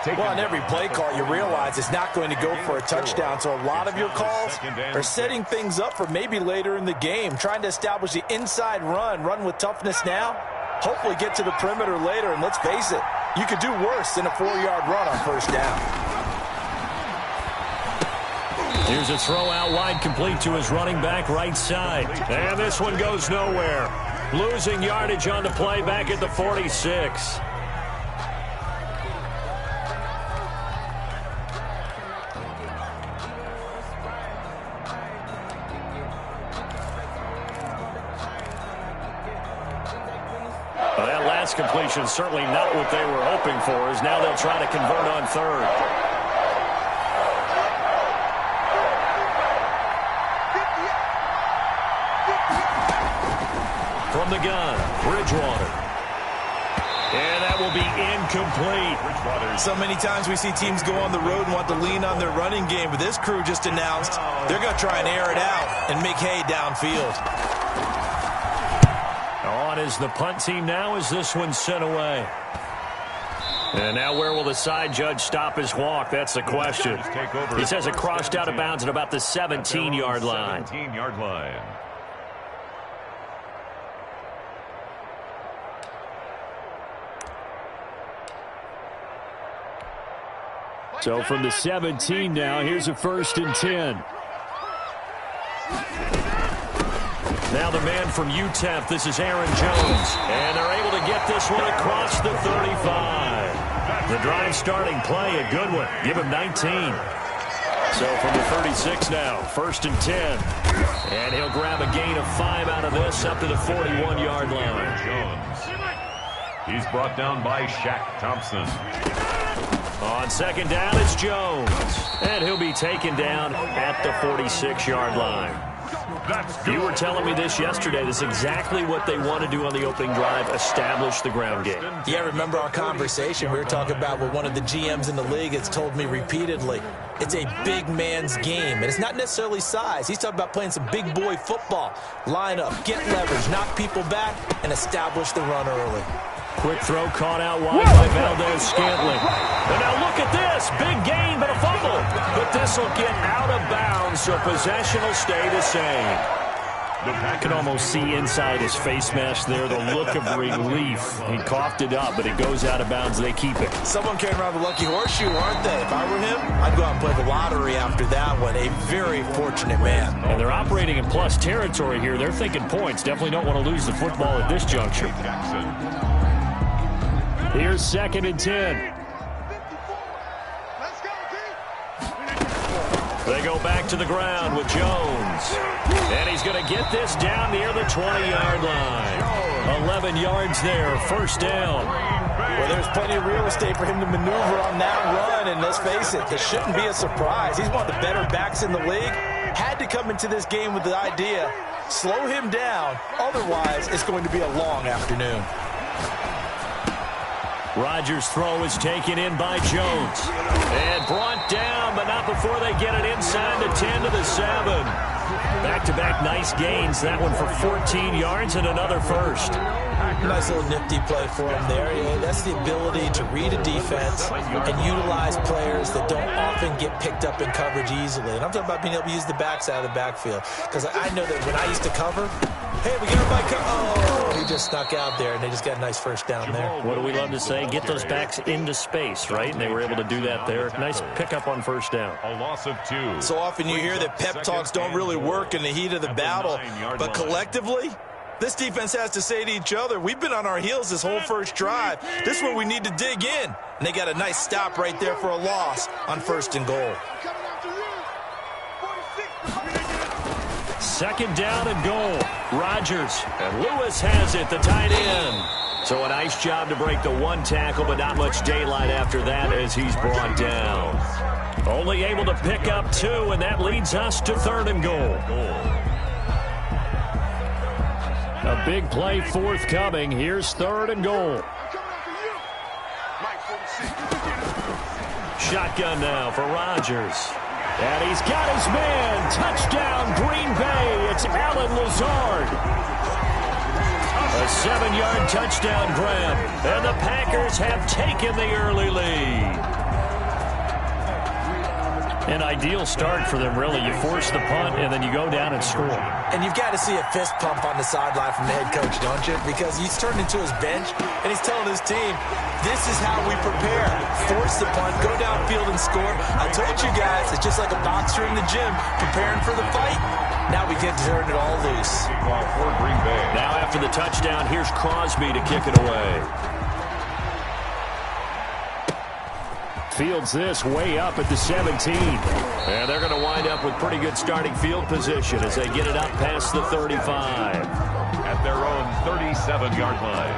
Well, on every play call, you realize it's not going to go for a touchdown. So a lot of your calls are setting things up for maybe later in the game, trying to establish the inside run with toughness now, hopefully get to the perimeter later. And let's face it, you could do worse than a 4-yard run on first down. Here's a throw out wide, complete to his running back right side. And this one goes nowhere. Losing yardage on the play back at the 46. Well, that last completion certainly not what they were hoping for, as now they'll try to convert on 3rd. From the gun, Bridgewater. And that will be incomplete. So many times we see teams go on the road and want to lean on their running game, but this crew just announced they're going to try and air it out and make hay downfield. On is the punt team now as this one's sent away. And now where will the side judge stop his walk? That's the question. He says it crossed out of bounds at about the 17-yard line. 17-yard line. So from the 17 now, here's a 1st and 10. Now the man from UTEP, this is Aaron Jones. And they're able to get this one across the 35. The drive starting play, a good one. Give him 19. So from the 36 now, 1st and 10. And he'll grab a gain of 5 out of this up to the 41-yard line. Jones. He's brought down by Shaq Thompson. On second down, it's Jones. And he'll be taken down at the 46-yard line. You were telling me this yesterday. This is exactly what they want to do on the opening drive, establish the ground game. Yeah, remember our conversation? We were talking about what one of the GMs in the league has told me repeatedly. It's a big man's game, and it's not necessarily size. He's talking about playing some big boy football. Line up, get leverage, knock people back, and establish the run early. Quick throw caught out wide by Valdez-Scantling. And now look at this. Big gain, but a fumble. But this will get out of bounds, so possession will stay the same. I can almost see inside his face mask there the look of relief. He coughed it up, but it goes out of bounds. They keep it. Someone came around the lucky horseshoe, aren't they? If I were him, I'd go out and play the lottery after that one. A very fortunate man. And they're operating in plus territory here. They're thinking points. Definitely don't want to lose the football at this juncture. Here's 2nd and 10. They go back to the ground with Jones. And he's going to get this down near the 20-yard line. 11 yards there, first down. Well, there's plenty of real estate for him to maneuver on that run. And let's face it, it shouldn't be a surprise. He's one of the better backs in the league. Had to come into this game with the idea, slow him down. Otherwise, it's going to be a long afternoon. Rodgers' throw is taken in by Jones. And brought down, but not before they get it inside the 10 to the 7. Back-to-back nice gains. That one for 14 yards and another first. Nice little nifty play for him there. Yeah, that's the ability to read a defense and utilize players that don't often get picked up in coverage easily. And I'm talking about being able to use the backside of the backfield. Because I know that when I used to cover, hey, we get him by oh, he just snuck out there, and they just got a nice first down there. What do we love to say? Get those backs into space, right? And they were able to do that there. Nice pickup on first down. A loss of 2. So often you hear that pep talks don't really work in the heat of the battle, but collectively, this defense has to say to each other, we've been on our heels this whole first drive. This is where we need to dig in. And they got a nice stop right there for a loss on 1st and goal. 2nd down and goal. Rodgers, and Lewis has it, the tight end. So a nice job to break the one tackle, but not much daylight after that as he's brought down. Only able to pick up 2, and that leads us to 3rd and goal. A big play forthcoming. Here's 3rd and goal. Shotgun now for Rodgers. And he's got his man. Touchdown, Green Bay. It's Allen Lazard. A 7-yard touchdown grab. And the Packers have taken the early lead. An ideal start for them, really. You force the punt, and then you go down and score. And you've got to see a fist pump on the sideline from the head coach, don't you? Because he's turned into his bench, and he's telling his team, this is how we prepare. Force the punt, go downfield and score. I told you guys, it's just like a boxer in the gym preparing for the fight. Now we get to turn it all loose. For Green Bay. Now after the touchdown, here's Crosby to kick it away. Fields this way up at the 17. And they're going to wind up with pretty good starting field position as they get it up past the 35. At their own 37-yard line.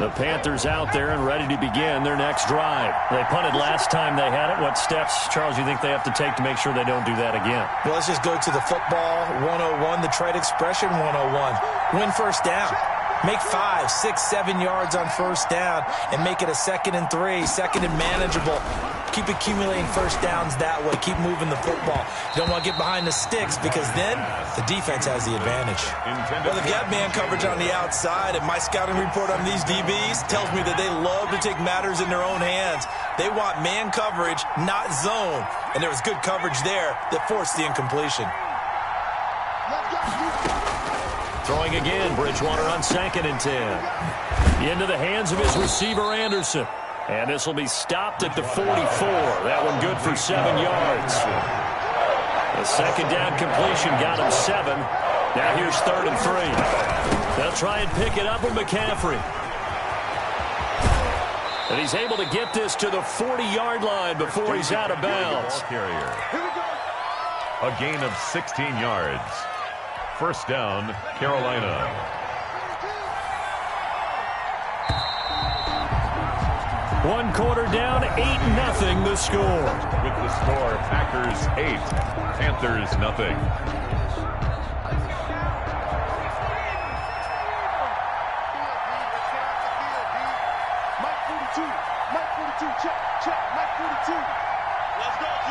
The Panthers out there and ready to begin their next drive. They punted last time they had it. What steps, Charles, you think they have to take to make sure they don't do that again? Well, let's just go to the football 101, the trade expression 101. Win first down. Make 5, 6, 7 yards on first down and make it a 2nd and 3, 2nd and manageable. Keep accumulating first downs that way. Keep moving the football. You don't want to get behind the sticks because then the defense has the advantage. Well, they've got man coverage on the outside, and my scouting report on these DBs tells me that they love to take matters in their own hands. They want man coverage, not zone. And there was good coverage there that forced the incompletion. Throwing again, Bridgewater on 2nd and 10. Into the hands of his receiver, Anderson. And this will be stopped at the 44. That one good for 7 yards. The 2nd down completion got him 7. Now here's 3rd and 3. They'll try and pick it up with McCaffrey. And he's able to get this to the 40-yard line before he's out of bounds. A gain of 16 yards. First down, Carolina. One quarter down, 8-0 the score. With the score, Packers 8, Panthers nothing. Mike 42, check, Mike 42. Let's go, G.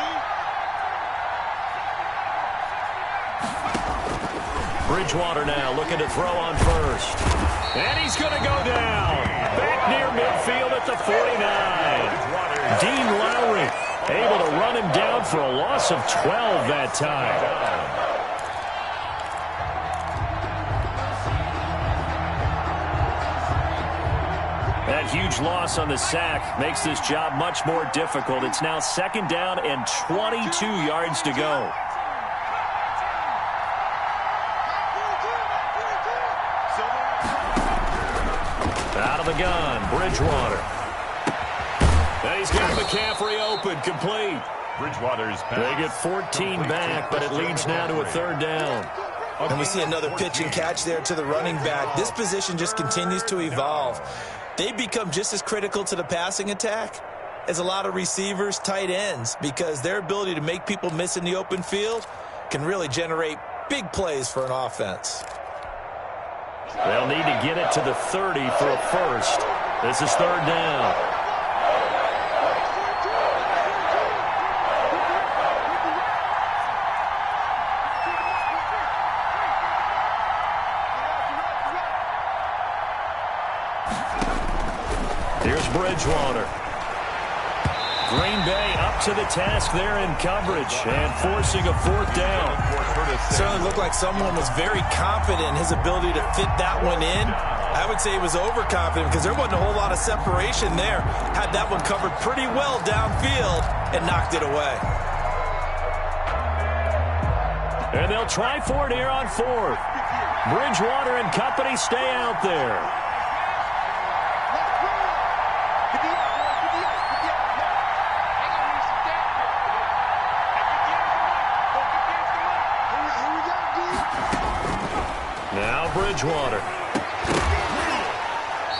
Bridgewater now looking to throw on first. And he's going to go down. Back near midfield at the 49. Dean Lowry able to run him down for a loss of 12 that time. That huge loss on the sack makes this job much more difficult. It's now 2nd down and 22 yards to go. Out of the gun, Bridgewater. And he's got McCaffrey open, complete. Bridgewater's pass. They get 14 back, but it leads now to a 3rd down. And we see another pitch and catch there to the running back. This position just continues to evolve. They become just as critical to the passing attack as a lot of receivers, tight ends, because their ability to make people miss in the open field can really generate big plays for an offense. They'll need to get it to the 30 for a first. This is 3rd down. Here's Bridgewater. Green Bay up to the task there in coverage and forcing a 4th down. Certainly looked like someone was very confident in his ability to fit that one in. I would say he was overconfident because there wasn't a whole lot of separation there. Had that one covered pretty well downfield and knocked it away. And they'll try for it here on 4th. Bridgewater and company stay out there. Now Bridgewater.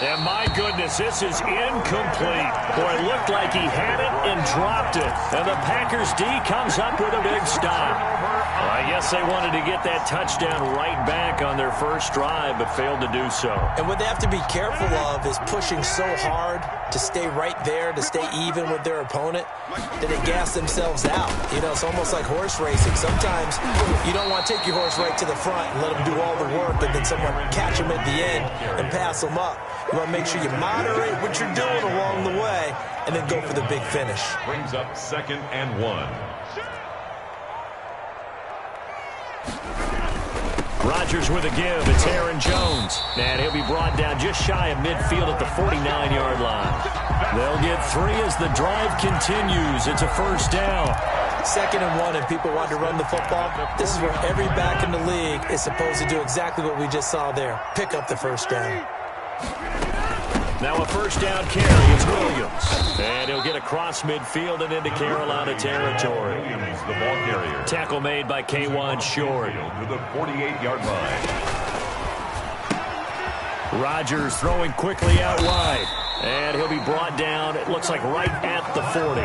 And my goodness, this is incomplete. Boy, it looked like he had it and dropped it. And the Packers D comes up with a big stop. Well, I guess they wanted to get that touchdown right back on their first drive, but failed to do so. And what they have to be careful of is pushing so hard to stay right there, to stay even with their opponent, that they gas themselves out. You know, it's almost like horse racing. Sometimes you don't want to take your horse right to the front and let them do all the work, and then someone catch them at the end and pass them up. You want to make sure you moderate what you're doing along the way and then go for the big finish. Brings up 2nd and 1. Rodgers with a give. It's Aaron Jones. And he'll be brought down just shy of midfield at the 49-yard line. They'll get 3 as the drive continues. It's a 1st down. 2nd and 1, and people want to run the football. This is where every back in the league is supposed to do exactly what we just saw there. Pick up the 1st down. Now a 1st down carry. It's Williams. And he'll get across midfield and into Carolina territory. Williams, the ball carrier. Tackle made by K'Wan Short. To the 48-yard line. Rodgers throwing quickly out wide. And he'll be brought down, it looks like right at the 40.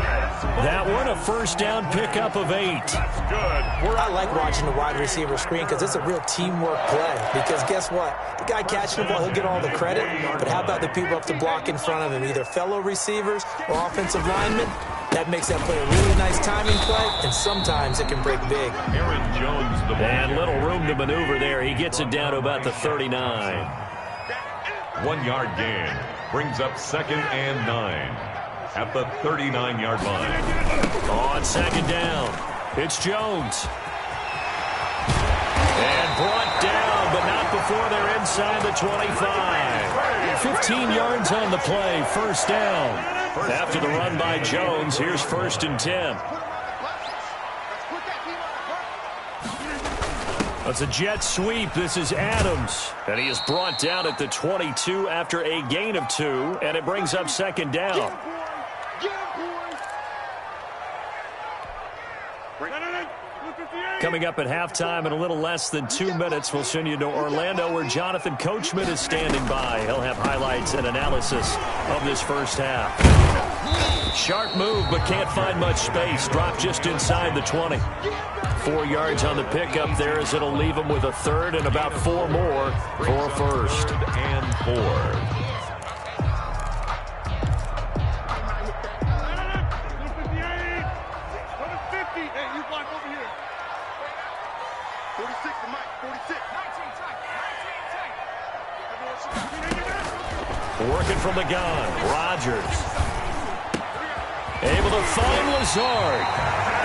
That one, a 1st down pickup of 8. I like watching the wide receiver screen because it's a real teamwork play. Because guess what? The guy catching the ball, he'll get all the credit. But how about the people up to block in front of him, either fellow receivers or offensive linemen? That makes that play a really nice timing play, and sometimes it can break big. Aaron Jones, the ball And carrier. little room to maneuver there. He gets it down to about the 39. 1-yard gain. Brings up 2nd and 9 at the 39-yard line. On 2nd down, it's Jones. And brought down, but not before they're inside the 25. 15 yards on the play, 1st down. After the run by Jones, here's 1st and 10. That's a jet sweep. This is Adams. And he is brought down at the 22 after a gain of 2. And it brings up 2nd down. Get him, boys. Coming up at halftime in a little less than 2 minutes, we'll send you to Orlando where Jonathan Coachman is standing by. He'll have highlights and analysis of this first half. Sharp move, but can't find much space. Drop just inside the 20. 4 yards on the pickup there as it'll leave him with a third and about 4 more for a first. And 4. Working from the gun, Rodgers. Able to find Lazard.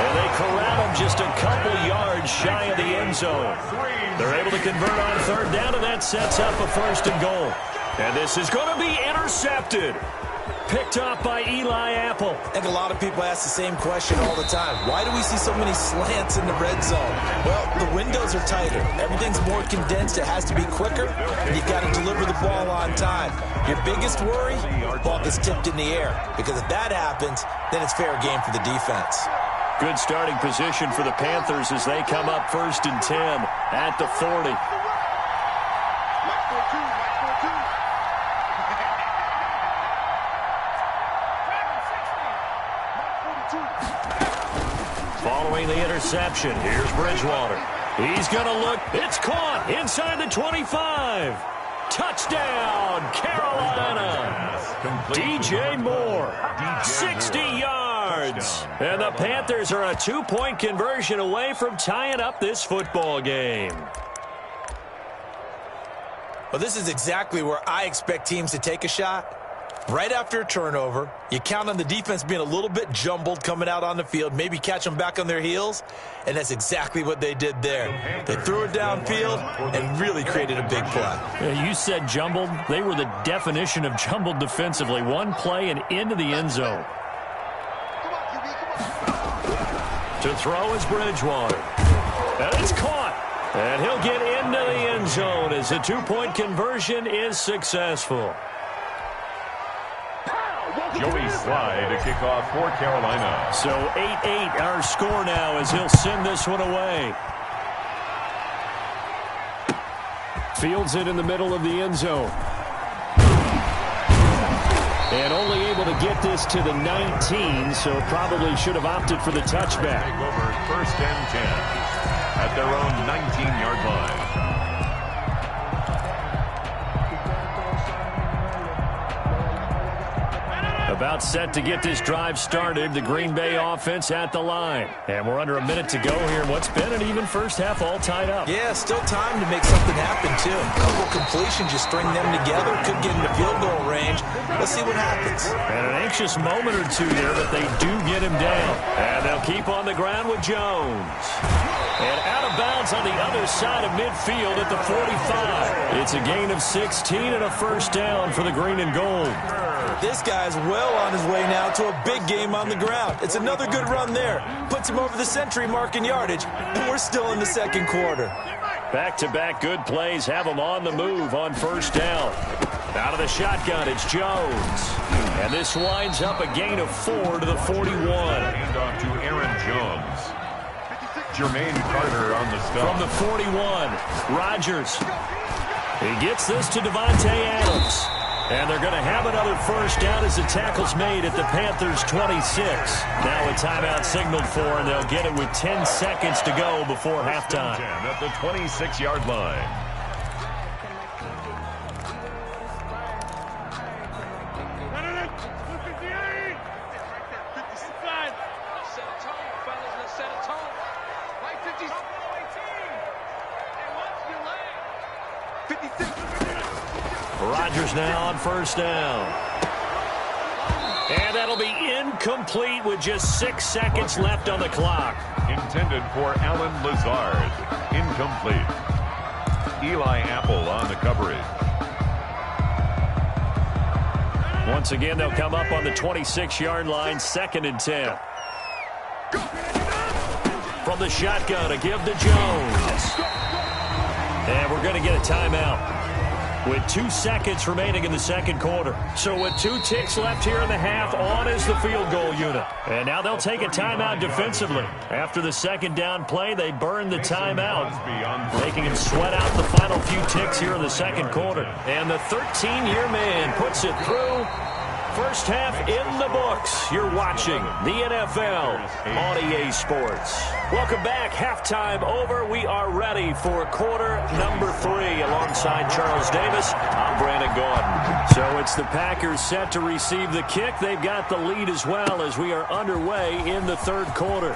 And they corral him just a couple yards shy of the end zone. They're able to convert on third down, and that sets up a first and goal. And this is going to be intercepted. Picked off by Eli Apple. I think a lot of people ask the same question all the time. Why do we see so many slants in the red zone? Well, the windows are tighter. Everything's more condensed. It has to be quicker, and you've got to deliver the ball on time. Your biggest worry, ball gets tipped in the air. Because if that happens, then it's fair game for the defense. Good starting position for the Panthers as they come up first and 10 at the 40. Following the interception, here's Bridgewater. He's going to look. It's caught inside the 25. Touchdown, Carolina. DJ Moore, 60 yards. And the Panthers are a 2-point conversion away from tying up this football game. Well, this is exactly where I expect teams to take a shot. Right after a turnover, you count on the defense being a little bit jumbled coming out on the field, maybe catch them back on their heels, and that's exactly what they did there. They threw it downfield and really created a big play. Yeah, you said jumbled. They were the definition of jumbled defensively. One play and into the end zone. To throw is Bridgewater. And it's caught. And he'll get into the end zone as the 2-point conversion is successful. Joey Sly to kick off for Carolina. So 8-8 our score now as he'll send this one away. Fields it in the middle of the end zone. And only able to get this to the 19, so probably should have opted for the touchback. Take over first and 10 at their own 19-yard line. About set to get this drive started. The Green Bay offense at the line. And we're under a minute to go here. What's been an even first half all tied up. Yeah, still time to make something happen, too. A couple completions, you string them together. Could get into field goal range. Let's see what happens. And an anxious moment or two there, but they do get him down. And they'll keep on the ground with Jones. And out of bounds on the other side of midfield at the 45. It's a gain of 16 and a first down for the green and gold. This guy's well on his way now to a big game on the ground. It's another good run there. Puts him over the century mark in yardage, and we're still in the second quarter. Back-to-back good plays have him on the move on first down. Out of the shotgun, it's Jones. And this winds up a gain of 4 to the 41. Hand off to Aaron Jones. Jermaine Carter on the stop. From the 41, Rodgers. He gets this to Devontae Adams. And they're going to have another first down as the tackle's made at the Panthers' 26. Now a timeout signaled for, and they'll get it with 10 seconds to go before halftime. At the 26-yard line. Rodgers now on first down. And that'll be incomplete with just 6 seconds left on the clock. Intended for Alan Lazard. Incomplete. Eli Apple on the coverage. Once again, they'll come up on the 26-yard line, 2nd and 10. From the shotgun, a give to Jones. And we're going to get a timeout. with 2 seconds remaining in the second quarter. So with 2 ticks left here in the half, on is the field goal unit. And now they'll take a timeout defensively. After the second down play, they burn the timeout, making him sweat out the final few ticks here in the second quarter. And the 13-year man puts it through. First half in the books. You're watching the NFL on EA Sports. Welcome back. Halftime over. We are ready for quarter number 3. Alongside Charles Davis, I'm Brandon Gaudin. So it's the Packers set to receive the kick. They've got the lead as well as we are underway in the third quarter.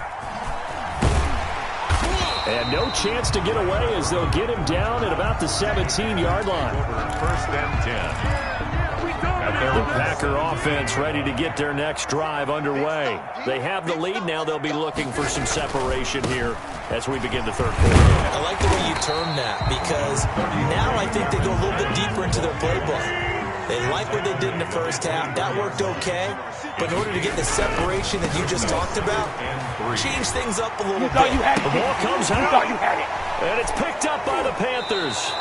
And no chance to get away as they'll get him down at about the 17-yard line. First and 10. The Packer offense ready to get their next drive underway. They have the lead now. They'll be looking for some separation here as we begin the third quarter. I like the way you term that because now I think they go a little bit deeper into their playbook. They like what they did in the first half. That worked okay. But in order to get the separation that you just talked about, change things up a little bit. The ball comes out, and it's picked up by the Panthers.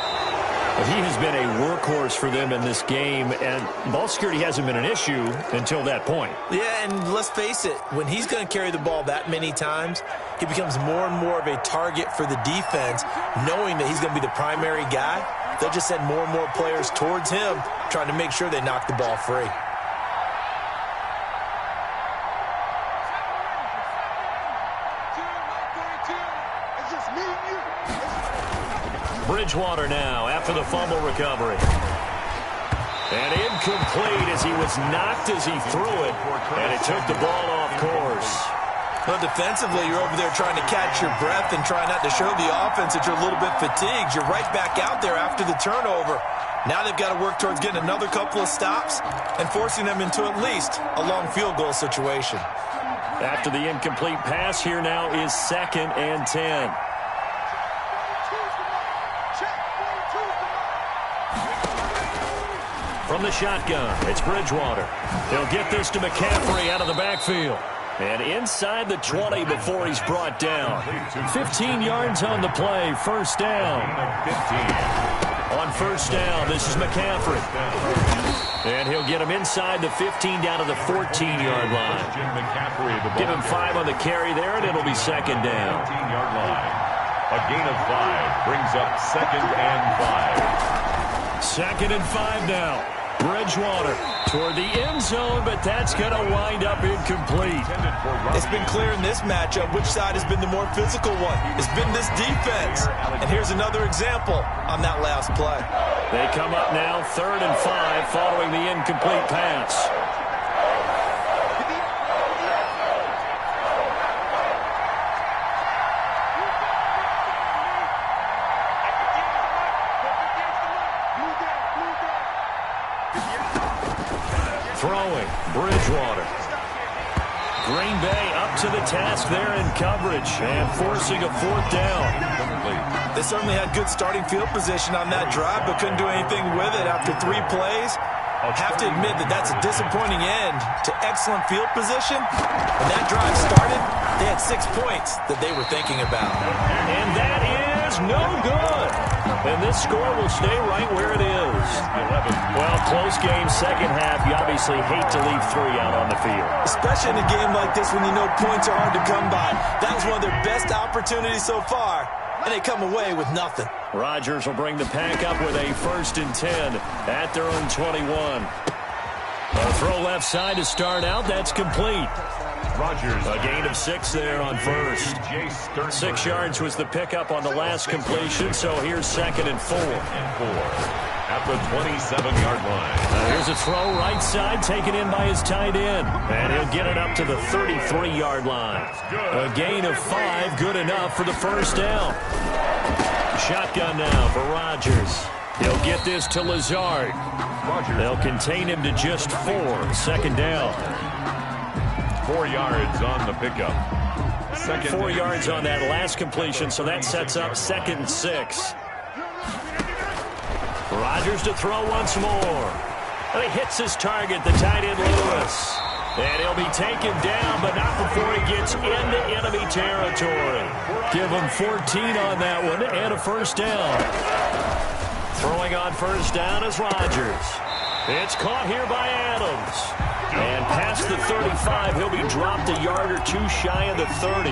He has been a workhorse for them in this game, and ball security hasn't been an issue until that point. Yeah, and let's face it, when he's going to carry the ball that many times, he becomes more and more of a target for the defense, knowing that he's going to be the primary guy. They'll just send more and more players towards him, trying to make sure they knock the ball free. Bridgewater now after the fumble recovery. And incomplete as he was knocked as he threw it, and it took the ball off course. Well, defensively, you're over there trying to catch your breath and try not to show the offense that you're a little bit fatigued. You're right back out there after the turnover. Now they've got to work towards getting another couple of stops and forcing them into at least a long field goal situation. After the incomplete pass, here now is 2nd and 10. From the shotgun, it's Bridgewater. He'll get this to McCaffrey out of the backfield. And inside the 20 before he's brought down. 15 yards on the play, first down. On first down, this is McCaffrey. And he'll get him inside the 15 down to the 14-yard line. Give him 5 on the carry there, and it'll be second down. 15-yard line. A gain of 5 brings up 2nd and 5. 2nd and 5 now. Bridgewater toward the end zone, but that's going to wind up incomplete. It's been clear in this matchup which side has been the more physical one. It's been this defense. And here's another example on that last play. They come up now 3rd and 5 following the incomplete pass. Throwing, Bridgewater. Green Bay up to the task there in coverage and forcing a 4th down. They certainly had good starting field position on that drive, but couldn't do anything with it after 3 plays. I have to admit that that's a disappointing end to excellent field position. When that drive started, they had 6 points that they were thinking about. And that is no good. And this score will stay right where it is. 11. Well, close game, second half. You obviously hate to leave 3 out on the field. Especially in a game like this when you know points are hard to come by. That was one of their best opportunities so far, and they come away with nothing. Rodgers will bring the pack up with a 1st and 10 at their own 21. A throw left side to start out. That's complete. Rodgers. A gain of 6 there on first. 6 yards was the pickup on the last completion, so here's 2nd and 4. At the 27-yard line. Here's a throw right side taken in by his tight end. And he'll get it up to the 33-yard line. A gain of 5, good enough for the first down. Shotgun now for Rodgers. He'll get this to Lazard. They'll contain him to just 4. 2nd down. 4 yards on the pickup. 4 yards on that last completion, so that sets up 2nd and 6. Rodgers to throw once more. And he hits his target, the tight end Lewis. And he'll be taken down, but not before he gets into enemy territory. Give him 14 on that one and a first down. Throwing Throwing on first down is Rodgers. It's caught here by Adams. And past the 35, he'll be dropped a yard or two shy of the 30.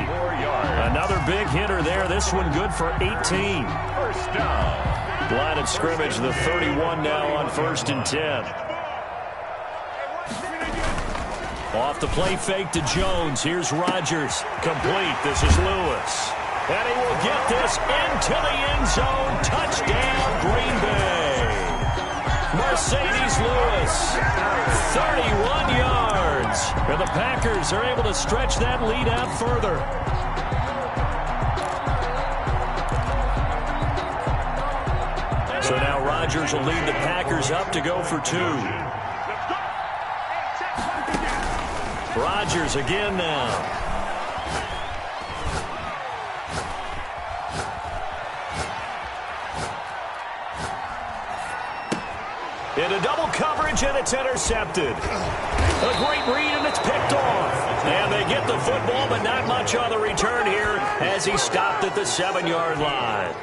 Another big hitter there. This one good for 18. First down. Line of scrimmage, the 31 now on 1st and 10. Off the play fake to Jones. Here's Rodgers. Complete. This is Lewis. And he will get this into the end zone. Touchdown, Green Bay. Mercedes Lewis, 31 yards. And the Packers are able to stretch that lead out further. So now Rodgers will lead the Packers up to go for 2. Rodgers again now. Into double coverage, and it's intercepted. A great read, and it's picked off. And they get the football, but not much on the return here as he stopped at the 7-yard line.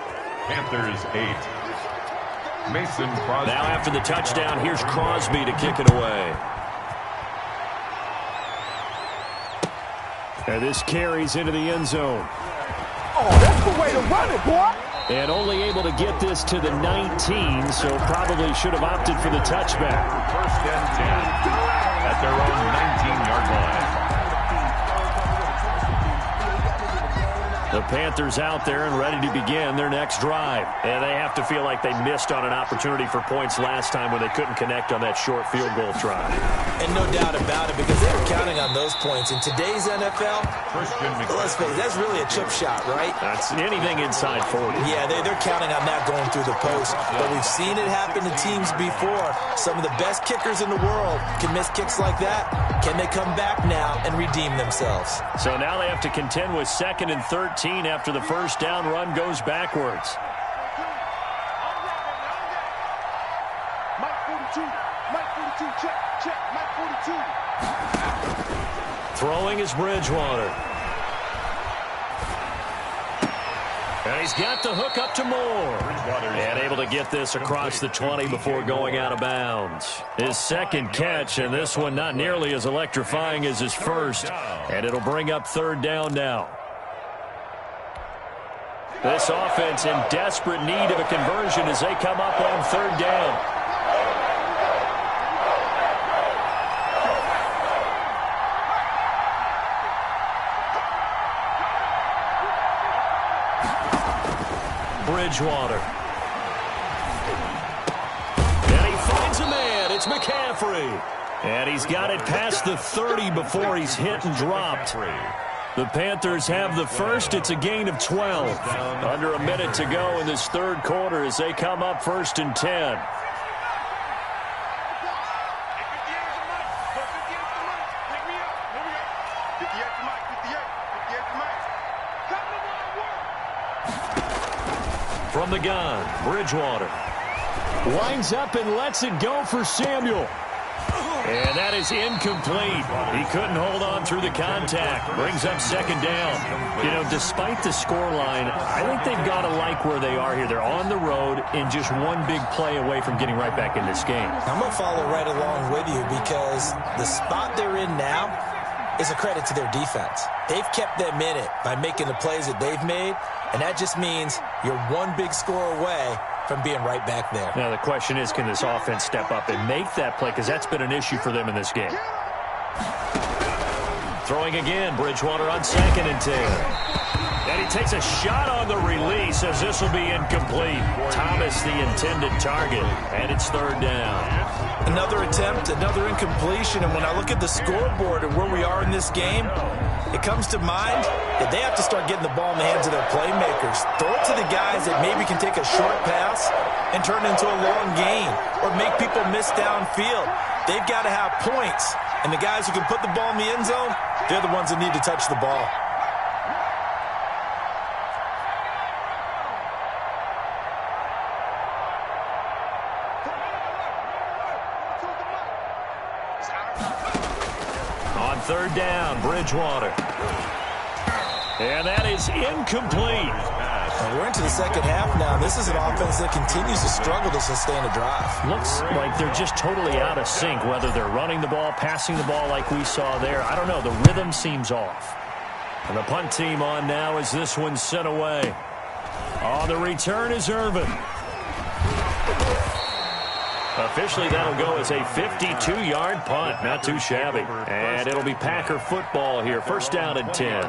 Panthers 8. Mason Crosby. Now after the touchdown, here's Crosby to kick it away. And this carries into the end zone. Oh, that's the way to run it, boy. And only able to get this to the 19, so probably should have opted for the touchback. First and 10 at their own 19-yard line. The Panthers out there and ready to begin their next drive. And they have to feel like they missed on an opportunity for points last time when they couldn't connect on that short field goal try. And no doubt about it, because they were counting on those points. In today's NFL, let's face it, that's really a chip shot, right? That's anything inside 40. Yeah, they're counting on that going through the post. But we've seen it happen to teams before. Some of the best kickers in the world can miss kicks like that. Can they come back now and redeem themselves? So now they have to contend with 2nd and 13 after the first down run goes backwards. Mike 42, check, Mike 42. Throwing is Bridgewater. And he's got the hook up to Moore. And able to get this across the 20 before going out of bounds. His second catch, and this one not nearly as electrifying as his first. And it'll bring up 3rd down now. This offense in desperate need of a conversion as they come up on 3rd down. Bridgewater. And he finds a man. It's McCaffrey. And he's got it past the 30 before he's hit and dropped. The Panthers have the first. It's a gain of 12. Under a minute to go in this 3rd quarter as they come up 1st and 10. From the gun, Bridgewater winds up and lets it go for Samuel. And that is incomplete. He couldn't hold on through the contact. Brings up 2nd down. You know, despite the scoreline, I think they've got to like where they are here. They're on the road and just one big play away from getting right back in this game. I'm going to follow right along with you because the spot they're in now is a credit to their defense. They've kept them in it by making the plays that they've made, and that just means you're one big score away from being right back there. Now, the question is, can this offense step up and make that play? Because that's been an issue for them in this game. Throwing again, Bridgewater on 2nd and 10. And he takes a shot on the release as this will be incomplete. Thomas, the intended target, and it's 3rd down. Another attempt, another incompletion, and when I look at the scoreboard and where we are in this game, it comes to mind that they have to start getting the ball in the hands of their playmakers. Throw it to the guys that maybe can take a short pass and turn it into a long gain or make people miss downfield. They've got to have points, and the guys who can put the ball in the end zone, they're the ones that need to touch the ball. On 3rd down, Bridgewater. And that is incomplete. And we're into the second half now. This is an offense that continues to struggle to sustain a drive. Looks like they're just totally out of sync, whether they're running the ball, passing the ball like we saw there. I don't know. The rhythm seems off. And the punt team on now as this one's sent away. On the return is Irvin. Officially, that'll go as a 52-yard punt. Not too shabby. And it'll be Packer football here. First down and 10.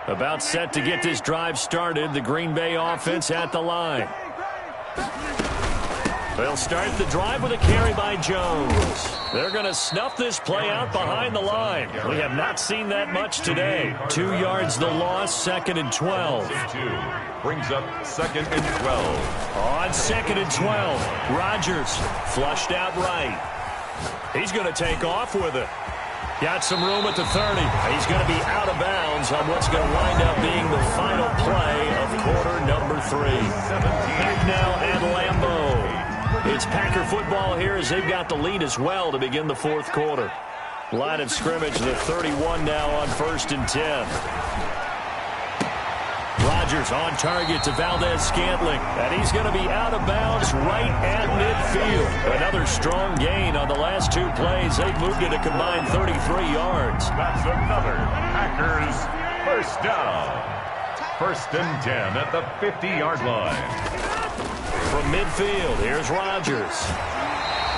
About set to get this drive started. The Green Bay offense at the line. They'll start the drive with a carry by Jones. They're going to snuff this play out behind the line. We have not seen that much today. 2 yards the loss, second and 12. Brings up second and 12. On second and 12, Rodgers flushed out right. He's going to take off with it. Got some room at the 30. He's going to be out of bounds on what's going to wind up being the final play of quarter number 3. Back now at Lambeau. It's Packer football here as they've got the lead as well to begin the fourth quarter. Line of scrimmage, the 31 now on first and 10. Rodgers on target to Valdez-Scantling, and he's going to be out of bounds right at midfield. Another strong gain on the last 2 plays. They've moved it a combined 33 yards. That's another Packers first down. First and 10 at the 50-yard line. From midfield, here's Rodgers.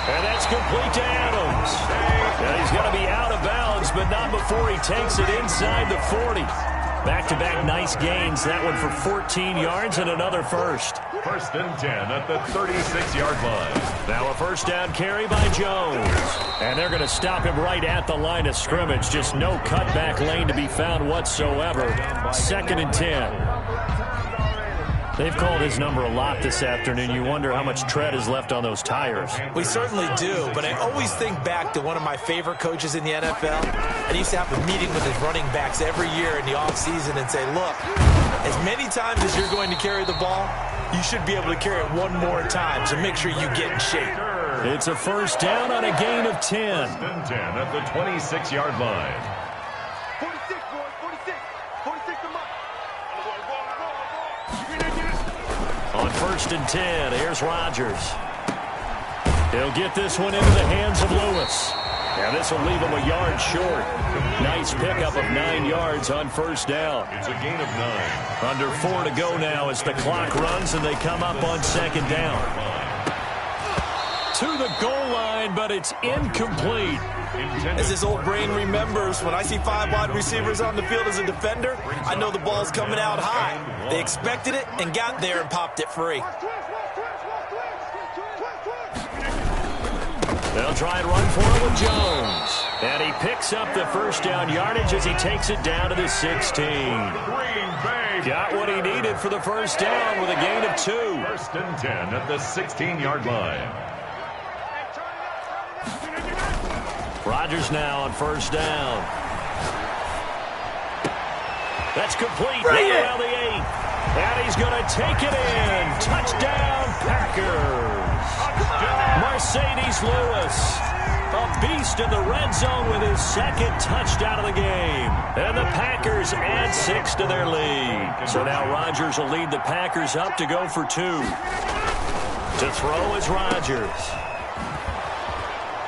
And that's complete to Adams. And he's going to be out of bounds, but not before he takes it inside the 40. Back-to-back nice gains. That one for 14 yards and another first. First and 10 at the 36-yard line. Now a first down carry by Jones. And they're going to stop him right at the line of scrimmage. Just no cutback lane to be found whatsoever. Second and 10. They've called his number a lot this afternoon. You wonder how much tread is left on those tires. We certainly do, but I always think back to one of my favorite coaches in the NFL. And he used to have a meeting with his running backs every year in the offseason and say, look, as many times as you're going to carry the ball, you should be able to carry it one more time, so make sure you get in shape. It's a first down on a gain of 10. First and 10 at the 26-yard line. 46, boys, 46. 46 to Mike. On first and 10, here's Rodgers. He'll get this one into the hands of Lewis. And this will leave him a yard short. Nice pickup of 9 yards on first down. It's a gain of 9. Under 4 to go now as the clock runs and they come up on second down. To the goal line, but it's incomplete. As his old brain remembers, when I see 5 wide receivers on the field as a defender, I know the ball's coming out high. They expected it and got there and popped it free. They'll try and run for it with Jones. And he picks up the first down yardage as he takes it down to the 16. Got what he needed for the first down with a gain of 2. First and 10 at the 16-yard line. Rodgers now on first down. That's complete. Right around the 8. And he's going to take it in. Touchdown, Packers. Mercedes Lewis, a beast in the red zone with his second touchdown of the game. And the Packers add 6 to their lead. So now Rodgers will lead the Packers up to go for 2. To throw is Rodgers.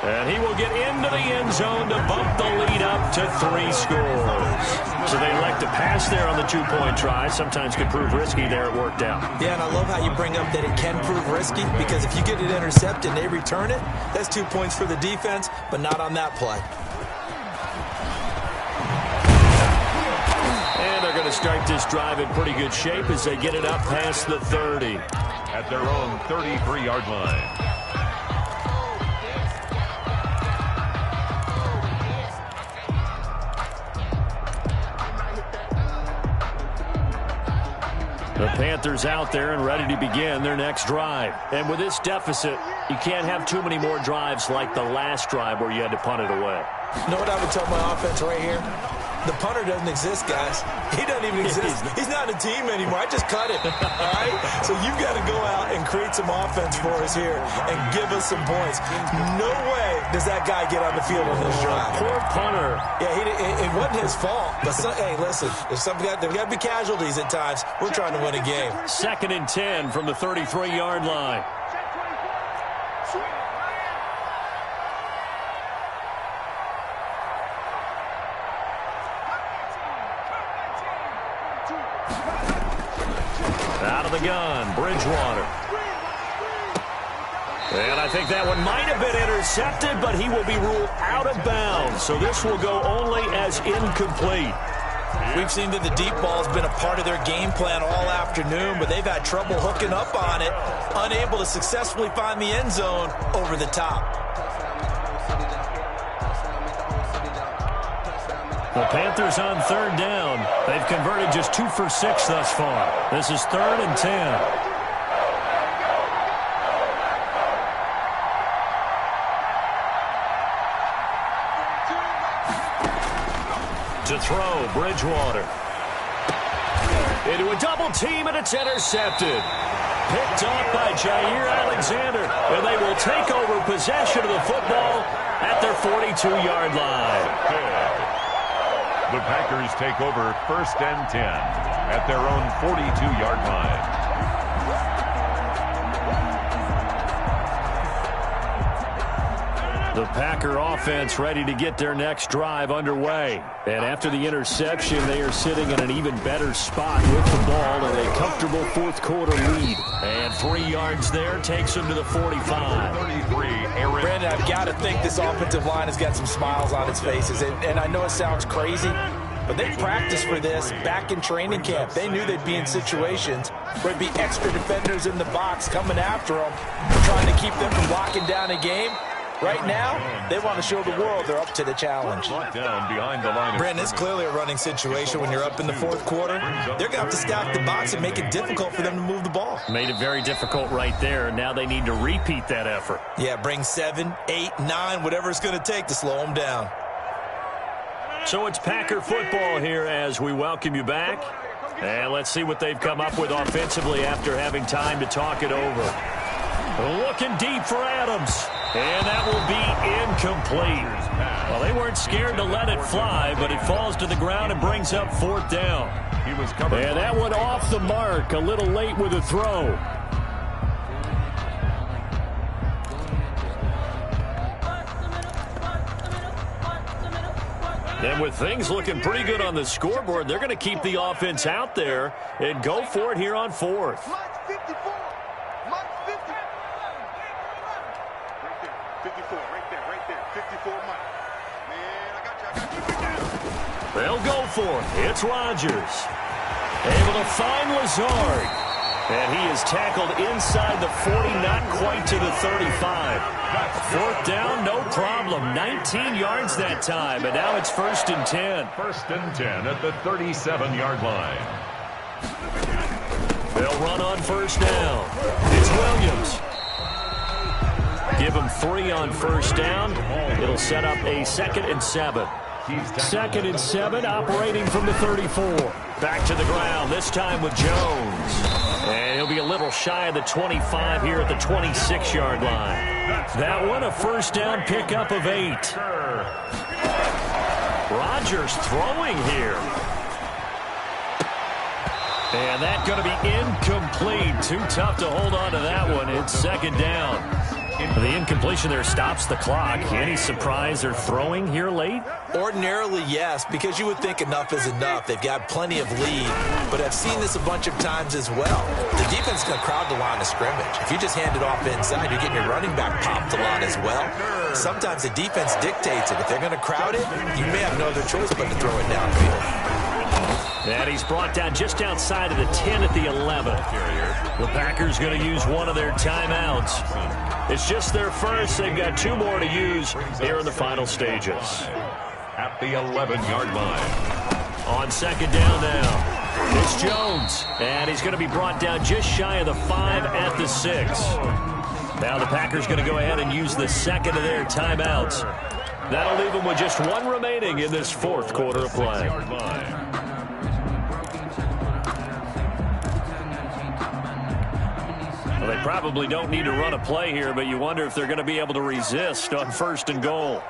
And he will get into the end zone to bump the lead up to 3 scores. So they elect to pass there on the 2-point try. Sometimes could prove risky there. It worked out. Yeah, and I love how you bring up that it can prove risky, because if you get it intercepted and they return it, that's 2 points for the defense, but not on that play. And they're going to start this drive in pretty good shape as they get it up past the 30. At their own 33-yard line. The Panthers out there and ready to begin their next drive. And with this deficit, you can't have too many more drives like the last drive where you had to punt it away. You know what I would tell my offense right here? The punter doesn't exist, guys. He doesn't even exist. He's not a team anymore. I just cut him, all right? So you've got to go out and create some offense for us here and give us some points. No way does that guy get on the field on this drive. Poor punter. Yeah, it wasn't his fault. But, hey, listen, there's got to be casualties at times. We're trying to win a game. 2nd and 10 from the 33-yard line. Out of the gun, Bridgewater. And I think that one might have been intercepted, but he will be ruled out of bounds. So this will go only as incomplete. We've seen that the deep ball has been a part of their game plan all afternoon, but they've had trouble hooking up on it, unable to successfully find the end zone over the top. The Panthers on 3rd down. They've converted just 2 for 6 thus far. This is 3rd and 10. To throw, Bridgewater. Into a double team, and it's intercepted. Picked off by Jair Alexander, and they will take over possession of the football at their 42-yard line. The Packers take over 1st and 10 at their own 42-yard line. The Packer offense ready to get their next drive underway. And after the interception, they are sitting in an even better spot with the ball in a comfortable 4th quarter lead. And 3 yards there takes them to the 45. 33, Aaron. Brandon, I've got to think this offensive line has got some smiles on its faces. And I know it sounds crazy, but they practiced for this back in training camp. They knew they'd be in situations where there'd be extra defenders in the box coming after them, trying to keep them from locking down a game. Right now, they want to show the world they're up to the challenge. Down behind the line. Brandon, it's clearly a running situation when you're up in the 4th quarter. They're going to have to stack the box and make it difficult for them to move the ball. Made it very difficult right there. Now they need to repeat that effort. Yeah, bring 7, 8, 9, whatever it's going to take to slow them down. So it's Packer football here as we welcome you back. And let's see what they've come up with offensively after having time to talk it over. Looking deep for Adams. And that will be incomplete. Well, they weren't scared to let it fly, but it falls to the ground and brings up 4th down. And that one off the mark, a little late with a throw. And with things looking pretty good on the scoreboard, they're going to keep the offense out there and go for it here on 4th. They'll go for it. It's Rodgers. Able to find Lazard. And he is tackled inside the 40, not quite to the 35. 4th down, no problem. 19 yards that time, and now it's 1st and 10. 1st and 10 at the 37-yard line. They'll run on 1st down. It's Williams. Give him 3 on 1st down. It'll set up a 2nd and 7. 2nd and 7, operating from the 34. Back to the ground, this time with Jones. And he'll be a little shy of the 25 here at the 26-yard line. That one, a 1st down pickup of 8. Rodgers throwing here. And that's going to be incomplete. Too tough to hold on to that one. It's 2nd down. The incompletion there stops the clock. Any surprise they're throwing here late? Ordinarily, yes, because you would think enough is enough. They've got plenty of lead, but I've seen this a bunch of times as well. The defense is going to crowd the line of scrimmage. If you just hand it off inside, you're getting your running back popped a lot as well. Sometimes the defense dictates it. If they're going to crowd it, you may have no other choice but to throw it downfield. And he's brought down just outside of the 10 at the 11. The Packers going to use one of their timeouts. It's just their first. They've got 2 more to use here in the final stages. At the 11-yard line. On 2nd down now, it's Jones. And he's going to be brought down just shy of the 5 at the 6. Now the Packers going to go ahead and use the 2nd of their timeouts. That'll leave them with just one remaining in this fourth quarter of play. Well, they probably don't need to run a play here, but you wonder if they're going to be able to resist on 1st and goal.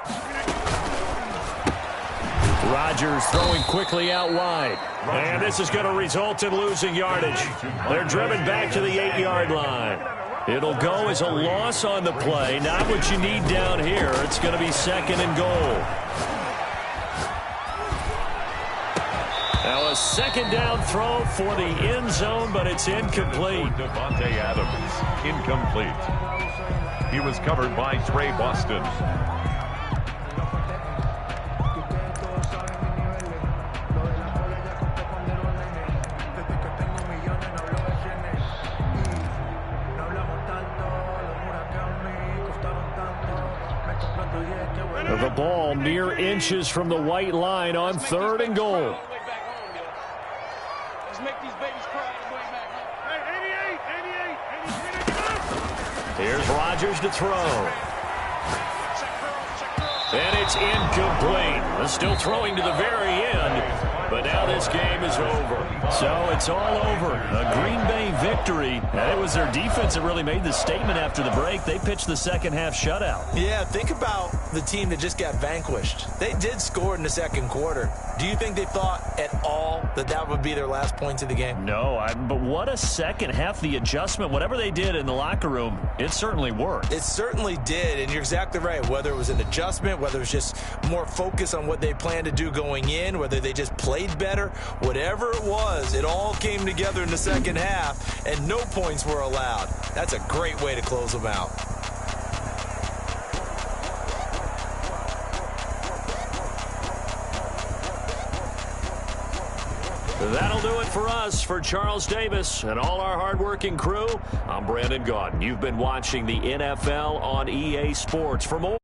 Rodgers throwing quickly out wide. And this is going to result in losing yardage. They're driven back to the 8-yard line. It'll go as a loss on the play. Not what you need down here. It's going to be 2nd and goal. Now a 2nd down throw for the end zone, but it's incomplete. Devontae Adams, incomplete. He was covered by Trey Boston. The ball mere inches from the white line on 3rd and goal. Here's Rodgers to throw. And it's incomplete. Still throwing to the very end, but now this game is over. So it's all over. A Green Bay victory. And it was their defense that really made the statement after the break. They pitched the second-half shutout. Yeah, think about the team that just got vanquished. They did score in the 2nd quarter. Do you think they thought at all that that would be their last points of the game? No, but what a second half. The adjustment, whatever they did in the locker room, it certainly worked. It certainly did, and you're exactly right. Whether it was an adjustment, whether it was just more focus on what they planned to do going in, whether they just played better, whatever it was, it all came together in the 2nd half, and no points were allowed. That's a great way to close them out. That'll do it for us. For Charles Davis and all our hardworking crew, I'm Brandon Gaudin. You've been watching the NFL on EA Sports. For more